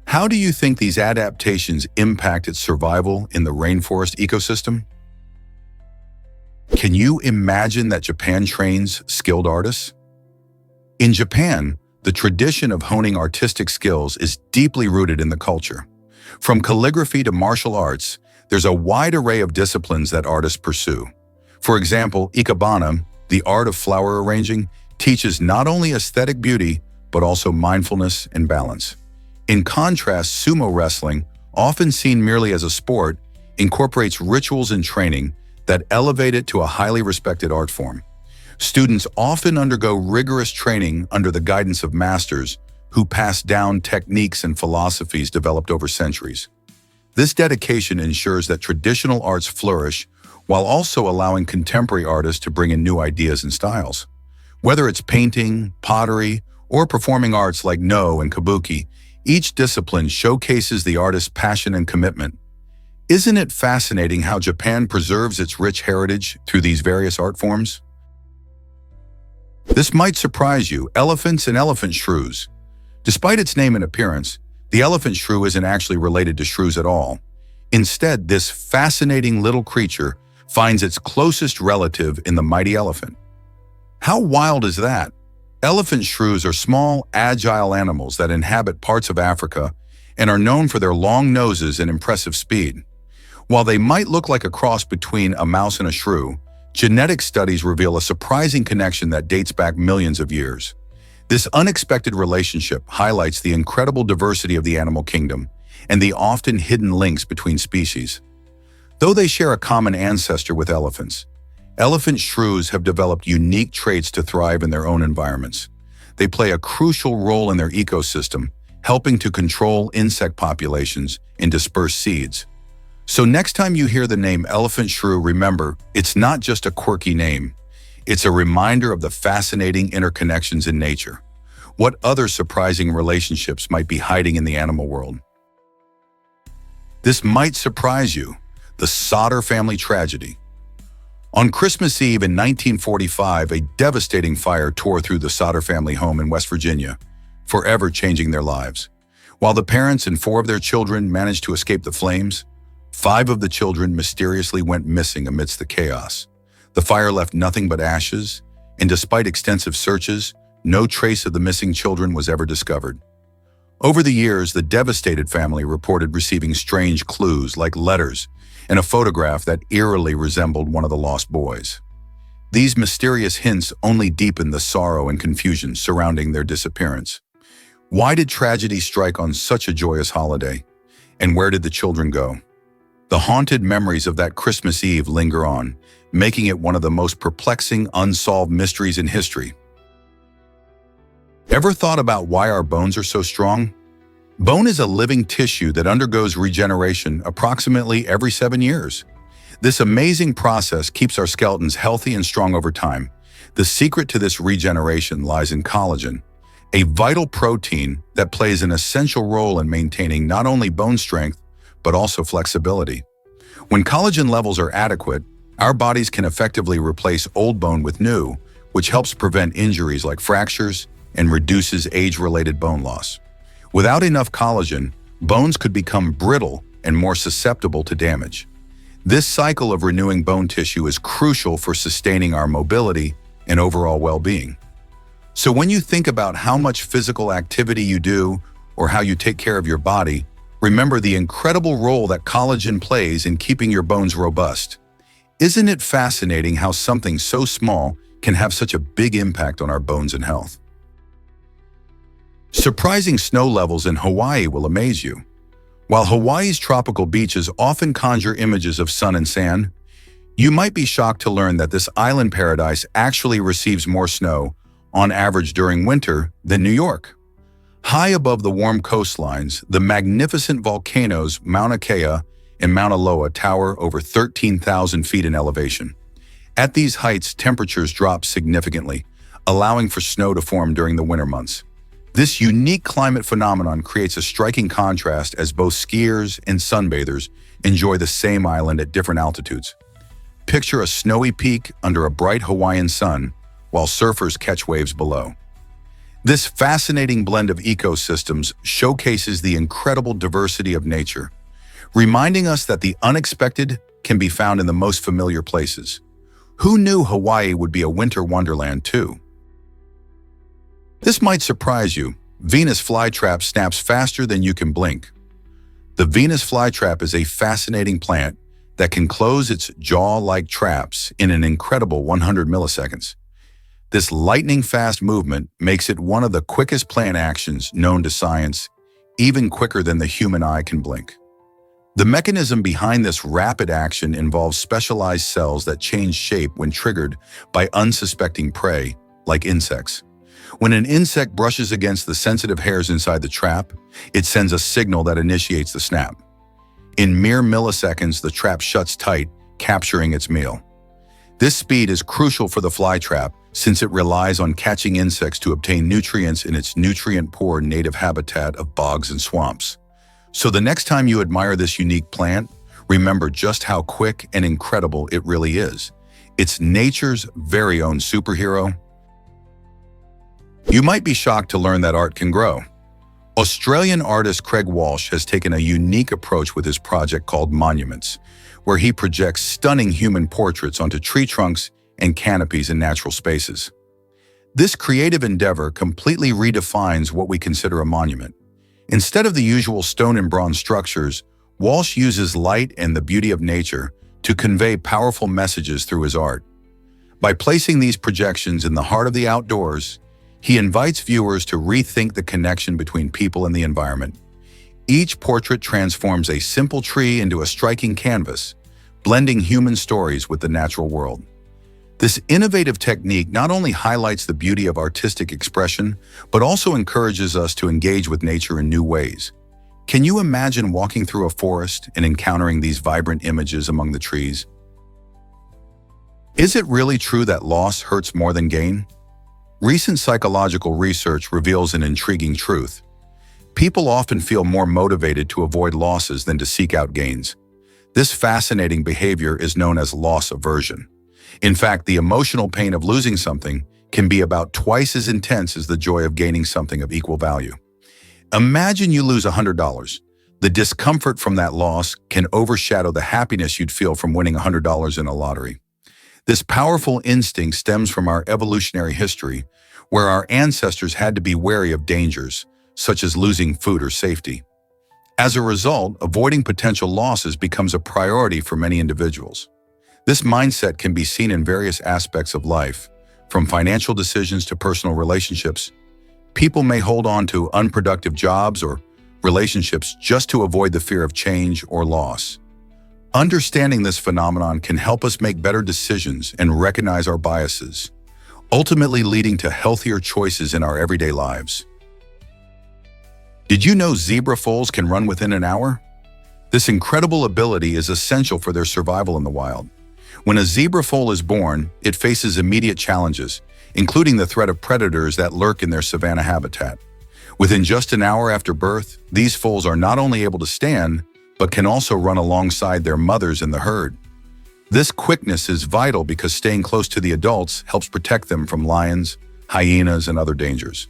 How do you think these adaptations impact its survival in the rainforest ecosystem? Can you imagine that Japan trains skilled artists? In Japan, the tradition of honing artistic skills is deeply rooted in the culture. From calligraphy to martial arts, there's a wide array of disciplines that artists pursue. For example, ikebana, the art of flower arranging, teaches not only aesthetic beauty, but also mindfulness and balance. In contrast, sumo wrestling, often seen merely as a sport, incorporates rituals and training that elevate it to a highly respected art form. Students often undergo rigorous training under the guidance of masters who pass down techniques and philosophies developed over centuries. This dedication ensures that traditional arts flourish while also allowing contemporary artists to bring in new ideas and styles. Whether it's painting, pottery, or performing arts like No and Kabuki, each discipline showcases the artist's passion and commitment. Isn't it fascinating how Japan preserves its rich heritage through these various art forms? This might surprise you, elephants and elephant shrews. Despite its name and appearance, the elephant shrew isn't actually related to shrews at all. Instead, this fascinating little creature finds its closest relative in the mighty elephant. How wild is that? Elephant shrews are small, agile animals that inhabit parts of Africa and are known for their long noses and impressive speed. While they might look like a cross between a mouse and a shrew, genetic studies reveal a surprising connection that dates back millions of years. This unexpected relationship highlights the incredible diversity of the animal kingdom and the often hidden links between species. Though they share a common ancestor with elephants, elephant shrews have developed unique traits to thrive in their own environments. They play a crucial role in their ecosystem, helping to control insect populations and disperse seeds. So next time you hear the name elephant shrew, remember, it's not just a quirky name. It's a reminder of the fascinating interconnections in nature. What other surprising relationships might be hiding in the animal world? This might surprise you, the Sodder family tragedy. On Christmas Eve in 1945, a devastating fire tore through the Sodder family home in West Virginia, forever changing their lives. While the parents and 4 of their children managed to escape the flames, 5 of the children mysteriously went missing amidst the chaos. The fire left nothing but ashes, and despite extensive searches, no trace of the missing children was ever discovered. Over the years, the devastated family reported receiving strange clues like letters and a photograph that eerily resembled one of the lost boys. These mysterious hints only deepened the sorrow and confusion surrounding their disappearance. Why did tragedy strike on such a joyous holiday? And where did the children go? The haunted memories of that Christmas Eve linger on, making it one of the most perplexing, unsolved mysteries in history. Ever thought about why our bones are so strong? Bone is a living tissue that undergoes regeneration approximately every 7 years. This amazing process keeps our skeletons healthy and strong over time. The secret to this regeneration lies in collagen, a vital protein that plays an essential role in maintaining not only bone strength, but also flexibility. When collagen levels are adequate, our bodies can effectively replace old bone with new, which helps prevent injuries like fractures and reduces age-related bone loss. Without enough collagen, bones could become brittle and more susceptible to damage. This cycle of renewing bone tissue is crucial for sustaining our mobility and overall well-being. So when you think about how much physical activity you do or how you take care of your body, remember the incredible role that collagen plays in keeping your bones robust. Isn't it fascinating how something so small can have such a big impact on our bones and health? Surprising snow levels in Hawaii will amaze you. While Hawaii's tropical beaches often conjure images of sun and sand, you might be shocked to learn that this island paradise actually receives more snow, on average during winter, than New York. High above the warm coastlines, the magnificent volcanoes Mauna Kea and Mauna Loa tower over 13,000 feet in elevation. At these heights, temperatures drop significantly, allowing for snow to form during the winter months. This unique climate phenomenon creates a striking contrast as both skiers and sunbathers enjoy the same island at different altitudes. Picture a snowy peak under a bright Hawaiian sun, while surfers catch waves below. This fascinating blend of ecosystems showcases the incredible diversity of nature, reminding us that the unexpected can be found in the most familiar places. Who knew Hawaii would be a winter wonderland too? This might surprise you. Venus flytrap snaps faster than you can blink. The Venus flytrap is a fascinating plant that can close its jaw-like traps in an incredible 100 milliseconds. This lightning-fast movement makes it one of the quickest plant actions known to science, even quicker than the human eye can blink. The mechanism behind this rapid action involves specialized cells that change shape when triggered by unsuspecting prey, like insects. When an insect brushes against the sensitive hairs inside the trap, it sends a signal that initiates the snap. In mere milliseconds, the trap shuts tight, capturing its meal. This speed is crucial for the flytrap since it relies on catching insects to obtain nutrients in its nutrient-poor native habitat of bogs and swamps. So the next time you admire this unique plant, remember just how quick and incredible it really is. It's nature's very own superhero. You might be shocked to learn that art can grow. Australian artist Craig Walsh has taken a unique approach with his project called Monuments, where he projects stunning human portraits onto tree trunks and canopies in natural spaces. This creative endeavor completely redefines what we consider a monument. Instead of the usual stone and bronze structures, Walsh uses light and the beauty of nature to convey powerful messages through his art. By placing these projections in the heart of the outdoors, he invites viewers to rethink the connection between people and the environment. Each portrait transforms a simple tree into a striking canvas, blending human stories with the natural world. This innovative technique not only highlights the beauty of artistic expression, but also encourages us to engage with nature in new ways. Can you imagine walking through a forest and encountering these vibrant images among the trees? Is it really true that loss hurts more than gain? Recent psychological research reveals an intriguing truth. People often feel more motivated to avoid losses than to seek out gains. This fascinating behavior is known as loss aversion. In fact, the emotional pain of losing something can be about twice as intense as the joy of gaining something of equal value. Imagine you lose $100. The discomfort from that loss can overshadow the happiness you'd feel from winning $100 in a lottery. This powerful instinct stems from our evolutionary history, where our ancestors had to be wary of dangers, such as losing food or safety. As a result, avoiding potential losses becomes a priority for many individuals. This mindset can be seen in various aspects of life, from financial decisions to personal relationships. People may hold on to unproductive jobs or relationships just to avoid the fear of change or loss. Understanding this phenomenon can help us make better decisions and recognize our biases, ultimately leading to healthier choices in our everyday lives. Did you know zebra foals can run within an hour? This incredible ability is essential for their survival in the wild. When a zebra foal is born, it faces immediate challenges, including the threat of predators that lurk in their savanna habitat. Within just an hour after birth, these foals are not only able to stand, but can also run alongside their mothers in the herd. This quickness is vital because staying close to the adults helps protect them from lions, hyenas, and other dangers.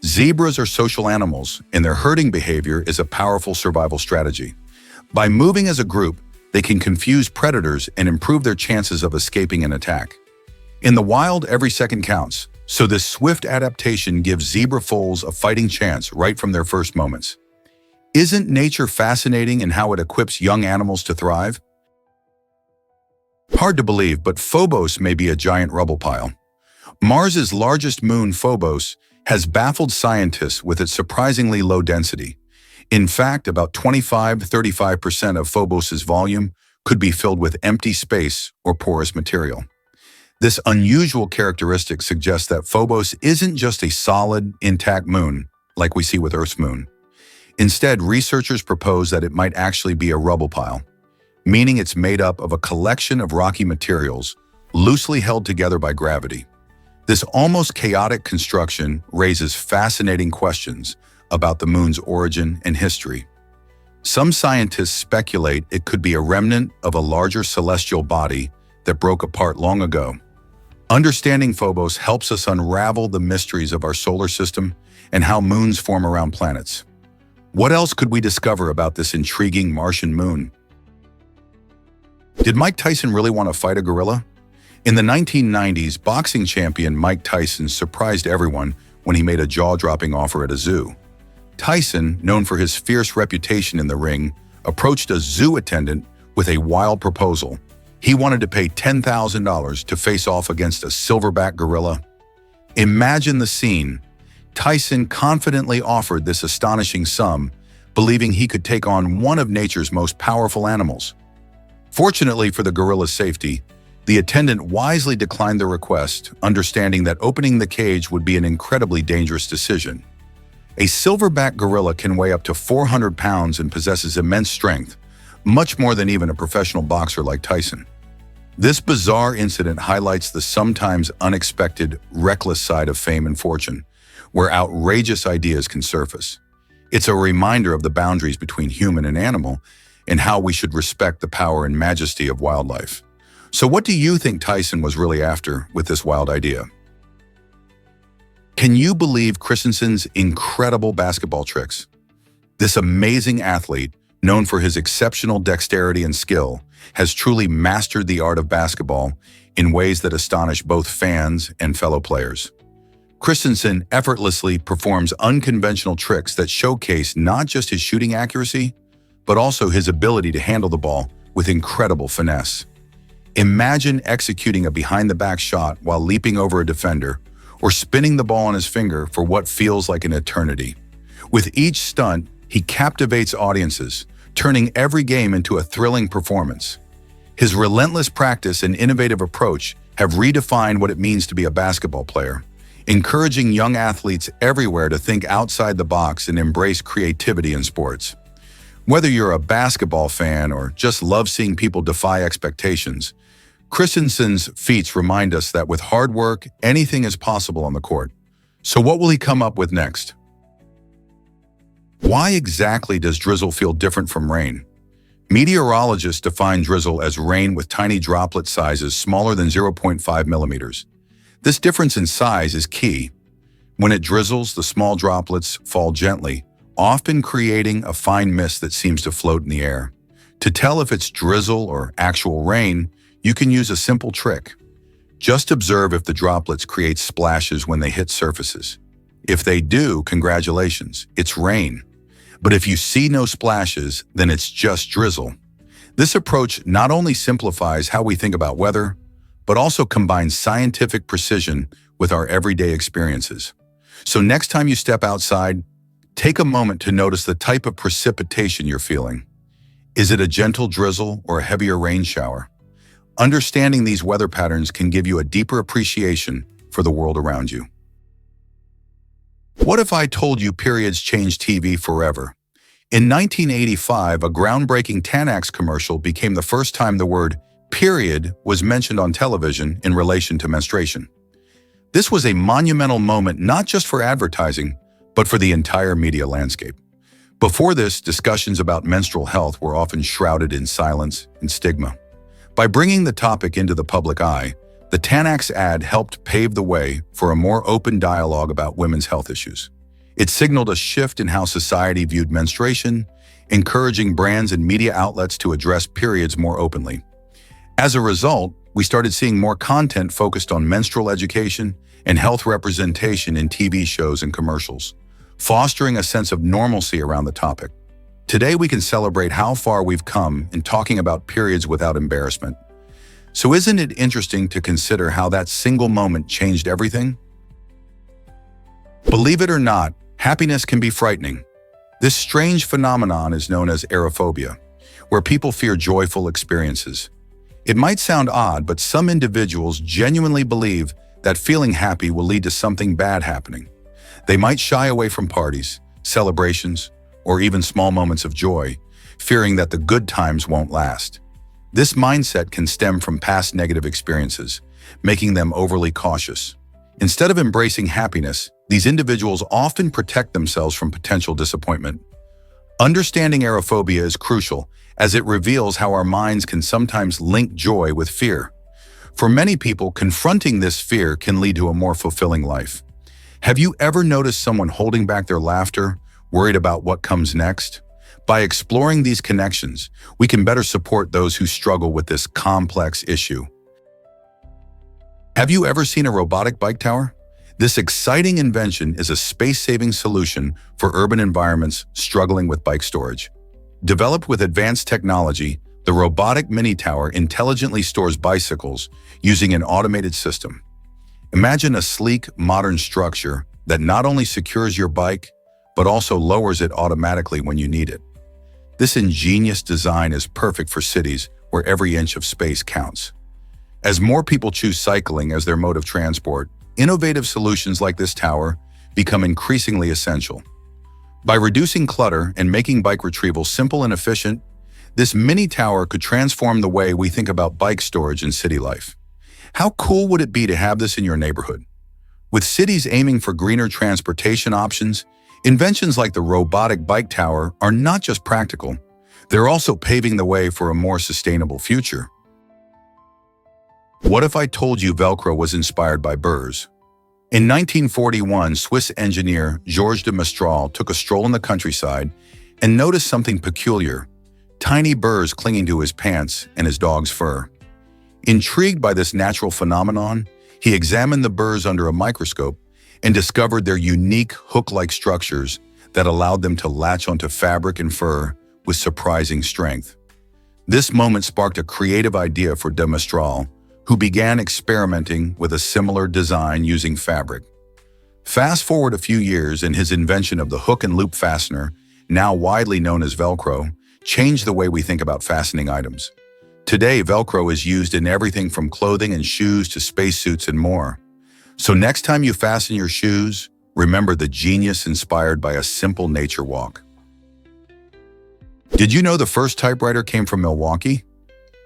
Zebras are social animals, and their herding behavior is a powerful survival strategy. By moving as a group, they can confuse predators and improve their chances of escaping an attack. In the wild, every second counts, so this swift adaptation gives zebra foals a fighting chance right from their first moments. Isn't nature fascinating in how it equips young animals to thrive? Hard to believe, but Phobos may be a giant rubble pile. Mars's largest moon, Phobos, has baffled scientists with its surprisingly low density. In fact, about 25–35% of Phobos's volume could be filled with empty space or porous material. This unusual characteristic suggests that Phobos isn't just a solid, intact moon like we see with Earth's moon. Instead, researchers propose that it might actually be a rubble pile, meaning it's made up of a collection of rocky materials loosely held together by gravity. This almost chaotic construction raises fascinating questions about the moon's origin and history. Some scientists speculate it could be a remnant of a larger celestial body that broke apart long ago. Understanding Phobos helps us unravel the mysteries of our solar system and how moons form around planets. What else could we discover about this intriguing Martian moon? Did Mike Tyson really want to fight a gorilla? In the 1990s, boxing champion Mike Tyson surprised everyone when he made a jaw-dropping offer at a zoo. Tyson, known for his fierce reputation in the ring, approached a zoo attendant with a wild proposal. He wanted to pay $10,000 to face off against a silverback gorilla. Imagine the scene. Tyson confidently offered this astonishing sum, believing he could take on one of nature's most powerful animals. Fortunately for the gorilla's safety, the attendant wisely declined the request, understanding that opening the cage would be an incredibly dangerous decision. A silverback gorilla can weigh up to 400 pounds and possesses immense strength, much more than even a professional boxer like Tyson. This bizarre incident highlights the sometimes unexpected, reckless side of fame and fortune, where outrageous ideas can surface. It's a reminder of the boundaries between human and animal and how we should respect the power and majesty of wildlife. So what do you think Tyson was really after with this wild idea? Can you believe Christensen's incredible basketball tricks? This amazing athlete, known for his exceptional dexterity and skill, has truly mastered the art of basketball in ways that astonish both fans and fellow players. Christensen effortlessly performs unconventional tricks that showcase not just his shooting accuracy, but also his ability to handle the ball with incredible finesse. Imagine executing a behind-the-back shot while leaping over a defender, or spinning the ball on his finger for what feels like an eternity. With each stunt, he captivates audiences, turning every game into a thrilling performance. His relentless practice and innovative approach have redefined what it means to be a basketball player, encouraging young athletes everywhere to think outside the box and embrace creativity in sports. Whether you're a basketball fan or just love seeing people defy expectations, Christensen's feats remind us that with hard work, anything is possible on the court. So what will he come up with next? Why exactly does drizzle feel different from rain? Meteorologists define drizzle as rain with tiny droplet sizes smaller than 0.5 millimeters. This difference in size is key. When it drizzles, the small droplets fall gently, often creating a fine mist that seems to float in the air. To tell if it's drizzle or actual rain, you can use a simple trick. Just observe if the droplets create splashes when they hit surfaces. If they do, congratulations, it's rain. But if you see no splashes, then it's just drizzle. This approach not only simplifies how we think about weather, but also combines scientific precision with our everyday experiences. So next time you step outside, take a moment to notice the type of precipitation you're feeling. Is it a gentle drizzle or a heavier rain shower? Understanding these weather patterns can give you a deeper appreciation for the world around you. What if I told you periods change TV forever? In 1985, a groundbreaking Xanax commercial became the first time the word period was mentioned on television in relation to menstruation. This was a monumental moment not just for advertising, but for the entire media landscape. Before this, discussions about menstrual health were often shrouded in silence and stigma. By bringing the topic into the public eye, the Xanax ad helped pave the way for a more open dialogue about women's health issues. It signaled a shift in how society viewed menstruation, encouraging brands and media outlets to address periods more openly. As a result, we started seeing more content focused on menstrual education and health representation in TV shows and commercials, fostering a sense of normalcy around the topic. Today, we can celebrate how far we've come in talking about periods without embarrassment. So isn't it interesting to consider how that single moment changed everything? Believe it or not, happiness can be frightening. This strange phenomenon is known as aerophobia, where people fear joyful experiences. It might sound odd, but some individuals genuinely believe that feeling happy will lead to something bad happening. They might shy away from parties, celebrations, or even small moments of joy, fearing that the good times won't last. This mindset can stem from past negative experiences, making them overly cautious. Instead of embracing happiness, these individuals often protect themselves from potential disappointment. Understanding aerophobia is crucial, as it reveals how our minds can sometimes link joy with fear. For many people, confronting this fear can lead to a more fulfilling life. Have you ever noticed someone holding back their laughter, worried about what comes next? By exploring these connections, we can better support those who struggle with this complex issue. Have you ever seen a robotic bike tower? This exciting invention is a space-saving solution for urban environments struggling with bike storage. Developed with advanced technology, the robotic mini tower intelligently stores bicycles using an automated system. Imagine a sleek, modern structure that not only secures your bike, but also lowers it automatically when you need it. This ingenious design is perfect for cities where every inch of space counts. As more people choose cycling as their mode of transport, innovative solutions like this tower become increasingly essential. By reducing clutter and making bike retrieval simple and efficient, this mini tower could transform the way we think about bike storage in city life. How cool would it be to have this in your neighborhood? With cities aiming for greener transportation options, inventions like the robotic bike tower are not just practical, they're also paving the way for a more sustainable future. What if I told you Velcro was inspired by burrs? In 1941, Swiss engineer Georges de Mestral took a stroll in the countryside and noticed something peculiar: tiny burrs clinging to his pants and his dog's fur. Intrigued by this natural phenomenon, he examined the burrs under a microscope and discovered their unique hook-like structures that allowed them to latch onto fabric and fur with surprising strength. This moment sparked a creative idea for de Mestral, who began experimenting with a similar design using fabric. Fast forward a few years, and his invention of the hook and loop fastener, now widely known as Velcro, changed the way we think about fastening items. Today, Velcro is used in everything from clothing and shoes to spacesuits and more. So next time you fasten your shoes, remember the genius inspired by a simple nature walk. Did you know the first typewriter came from Milwaukee?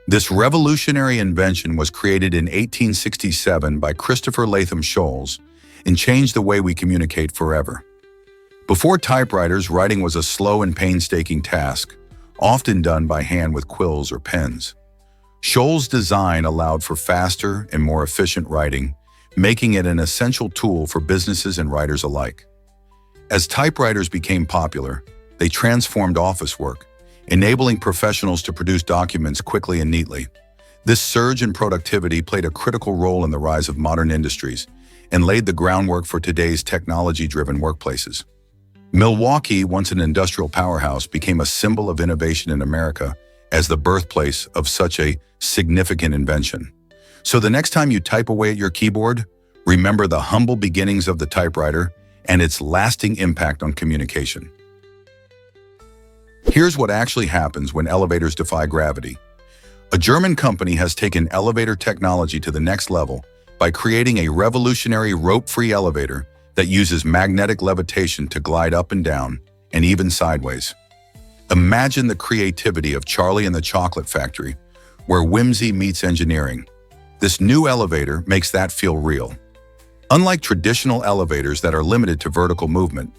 This revolutionary invention was created in 1867 by Christopher Latham Scholes and changed the way we communicate forever. Before typewriters, writing was a slow and painstaking task, often done by hand with quills or pens. Scholes' design allowed for faster and more efficient writing, making it an essential tool for businesses and writers alike. As typewriters became popular, they transformed office work, enabling professionals to produce documents quickly and neatly. This surge in productivity played a critical role in the rise of modern industries and laid the groundwork for today's technology-driven workplaces. Milwaukee, once an industrial powerhouse, became a symbol of innovation in America as the birthplace of such a significant invention. So the next time you type away at your keyboard, remember the humble beginnings of the typewriter and its lasting impact on communication. Here's what actually happens when elevators defy gravity. A German company has taken elevator technology to the next level by creating a revolutionary rope-free elevator that uses magnetic levitation to glide up and down, and even sideways. Imagine the creativity of Charlie and the Chocolate Factory, where whimsy meets engineering. This new elevator makes that feel real. Unlike traditional elevators that are limited to vertical movement,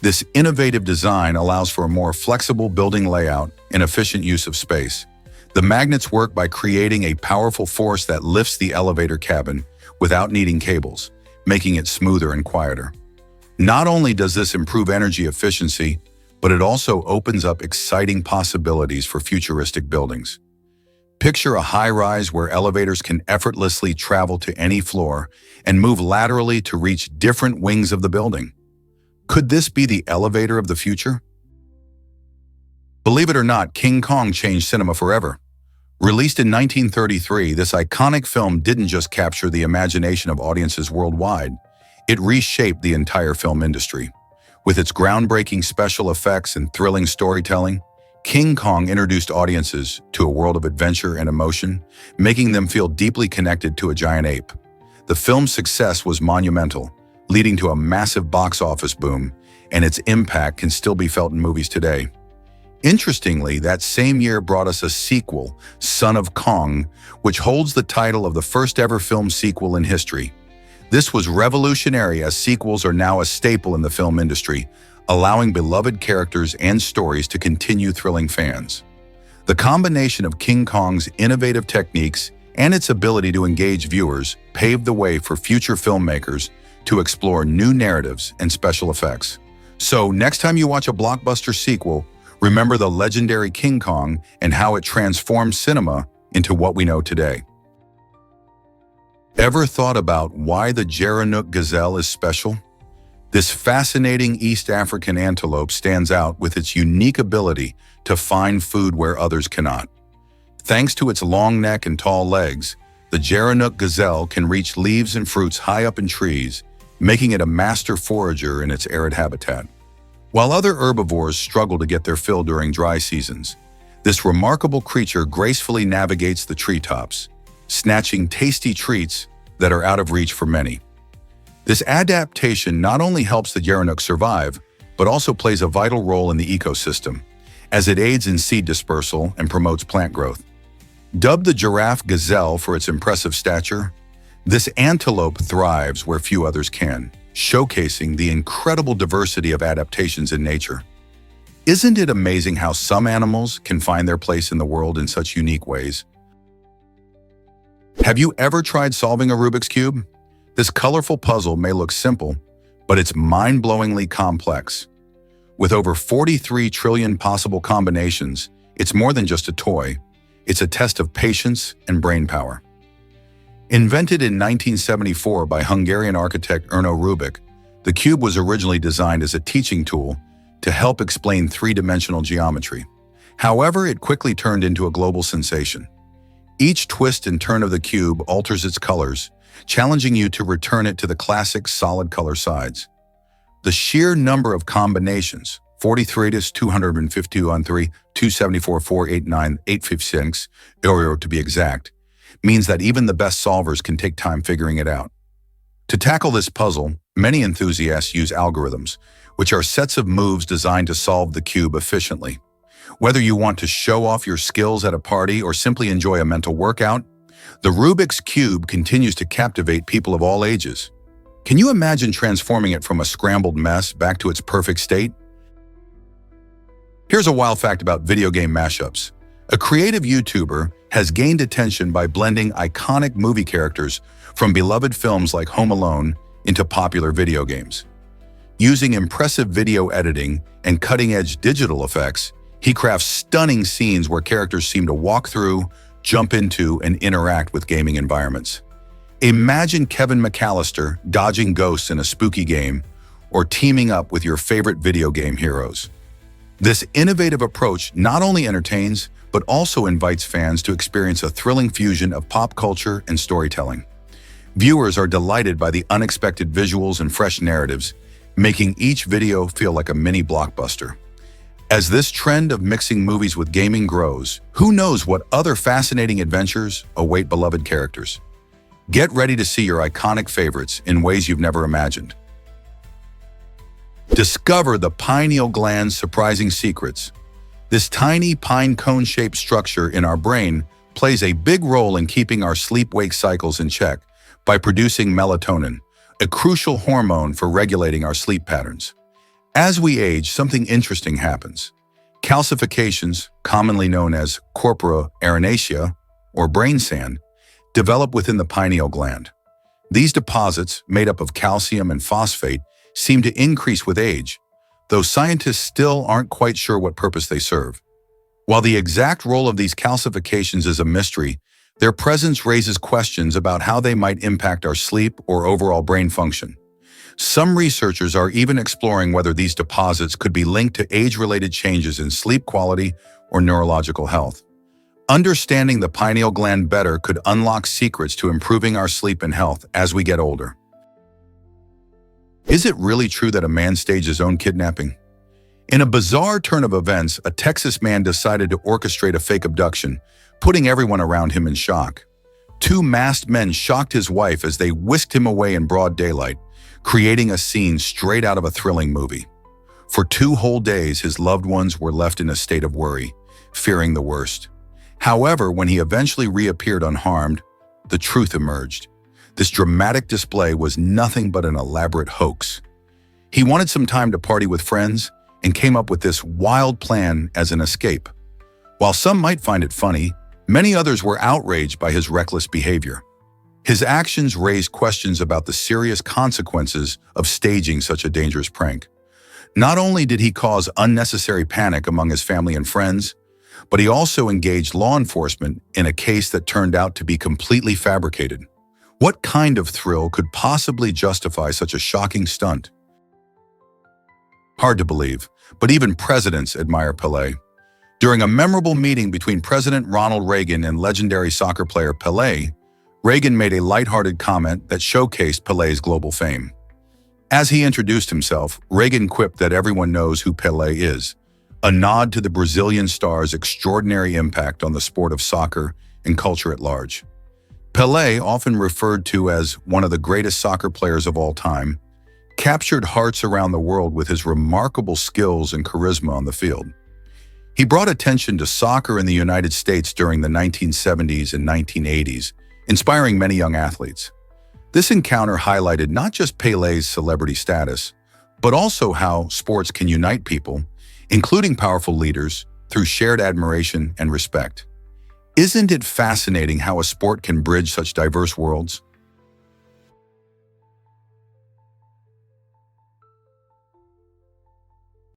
this innovative design allows for a more flexible building layout and efficient use of space. The magnets work by creating a powerful force that lifts the elevator cabin without needing cables, making it smoother and quieter. Not only does this improve energy efficiency, but it also opens up exciting possibilities for futuristic buildings. Picture a high-rise where elevators can effortlessly travel to any floor and move laterally to reach different wings of the building. Could this be the elevator of the future? Believe it or not, King Kong changed cinema forever. Released in 1933, this iconic film didn't just capture the imagination of audiences worldwide, it reshaped the entire film industry. With its groundbreaking special effects and thrilling storytelling, King Kong introduced audiences to a world of adventure and emotion, making them feel deeply connected to a giant ape. The film's success was monumental, leading to a massive box office boom, and its impact can still be felt in movies today. Interestingly, that same year brought us a sequel, Son of Kong, which holds the title of the first ever film sequel in history. This was revolutionary, as sequels are now a staple in the film industry, allowing beloved characters and stories to continue thrilling fans. The combination of King Kong's innovative techniques and its ability to engage viewers paved the way for future filmmakers to explore new narratives and special effects. So next time you watch a blockbuster sequel, remember the legendary King Kong and how it transformed cinema into what we know today. Ever thought about why the Gerenuk gazelle is special? This fascinating East African antelope stands out with its unique ability to find food where others cannot. Thanks to its long neck and tall legs, the Gerenuk gazelle can reach leaves and fruits high up in trees, making it a master forager in its arid habitat. While other herbivores struggle to get their fill during dry seasons, this remarkable creature gracefully navigates the treetops, snatching tasty treats that are out of reach for many. This adaptation not only helps the Gerenuk survive, but also plays a vital role in the ecosystem, as it aids in seed dispersal and promotes plant growth. Dubbed the giraffe gazelle for its impressive stature, this antelope thrives where few others can, showcasing the incredible diversity of adaptations in nature. Isn't it amazing how some animals can find their place in the world in such unique ways? Have you ever tried solving a Rubik's Cube? This colorful puzzle may look simple, but it's mind-blowingly complex. With over 43 trillion possible combinations, it's more than just a toy. It's a test of patience and brainpower. Invented in 1974 by Hungarian architect Erno Rubik, the cube was originally designed as a teaching tool to help explain three-dimensional geometry. However, it quickly turned into a global sensation. Each twist and turn of the cube alters its colors, challenging you to return it to the classic solid color sides. The sheer number of combinations, 43 to 252 on 3, 274, 489, 856, to be exact, means that even the best solvers can take time figuring it out. To tackle this puzzle, many enthusiasts use algorithms, which are sets of moves designed to solve the cube efficiently. Whether you want to show off your skills at a party or simply enjoy a mental workout, the Rubik's Cube continues to captivate people of all ages. Can you imagine transforming it from a scrambled mess back to its perfect state? Here's a wild fact about video game mashups. A creative YouTuber has gained attention by blending iconic movie characters from beloved films like Home Alone into popular video games. Using impressive video editing and cutting-edge digital effects, he crafts stunning scenes where characters seem to walk through, jump into, and interact with gaming environments. Imagine Kevin McAllister dodging ghosts in a spooky game or teaming up with your favorite video game heroes. This innovative approach not only entertains, but also invites fans to experience a thrilling fusion of pop culture and storytelling. Viewers are delighted by the unexpected visuals and fresh narratives, making each video feel like a mini blockbuster. As this trend of mixing movies with gaming grows, who knows what other fascinating adventures await beloved characters? Get ready to see your iconic favorites in ways you've never imagined. Discover the pineal gland's surprising secrets. This tiny pine cone-shaped structure in our brain plays a big role in keeping our sleep-wake cycles in check by producing melatonin, a crucial hormone for regulating our sleep patterns. As we age, something interesting happens. Calcifications, commonly known as corpora arenacea, or brain sand, develop within the pineal gland. These deposits, made up of calcium and phosphate, seem to increase with age, though scientists still aren't quite sure what purpose they serve. While the exact role of these calcifications is a mystery, their presence raises questions about how they might impact our sleep or overall brain function. Some researchers are even exploring whether these deposits could be linked to age-related changes in sleep quality or neurological health. Understanding the pineal gland better could unlock secrets to improving our sleep and health as we get older. Is it really true that a man staged his own kidnapping? In a bizarre turn of events, a Texas man decided to orchestrate a fake abduction, putting everyone around him in shock. Two masked men shocked his wife as they whisked him away in broad daylight, creating a scene straight out of a thrilling movie. For 2 whole days, his loved ones were left in a state of worry, fearing the worst. However, when he eventually reappeared unharmed, the truth emerged. This dramatic display was nothing but an elaborate hoax. He wanted some time to party with friends and came up with this wild plan as an escape. While some might find it funny, many others were outraged by his reckless behavior. His actions raised questions about the serious consequences of staging such a dangerous prank. Not only did he cause unnecessary panic among his family and friends, but he also engaged law enforcement in a case that turned out to be completely fabricated. What kind of thrill could possibly justify such a shocking stunt? Hard to believe, but even presidents admire Pele. During a memorable meeting between President Ronald Reagan and legendary soccer player Pele, Reagan made a lighthearted comment that showcased Pele's global fame. As he introduced himself, Reagan quipped that everyone knows who Pele is, a nod to the Brazilian star's extraordinary impact on the sport of soccer and culture at large. Pele, often referred to as one of the greatest soccer players of all time, captured hearts around the world with his remarkable skills and charisma on the field. He brought attention to soccer in the United States during the 1970s and 1980s, inspiring many young athletes. This encounter highlighted not just Pele's celebrity status, but also how sports can unite people, including powerful leaders, through shared admiration and respect. Isn't it fascinating how a sport can bridge such diverse worlds?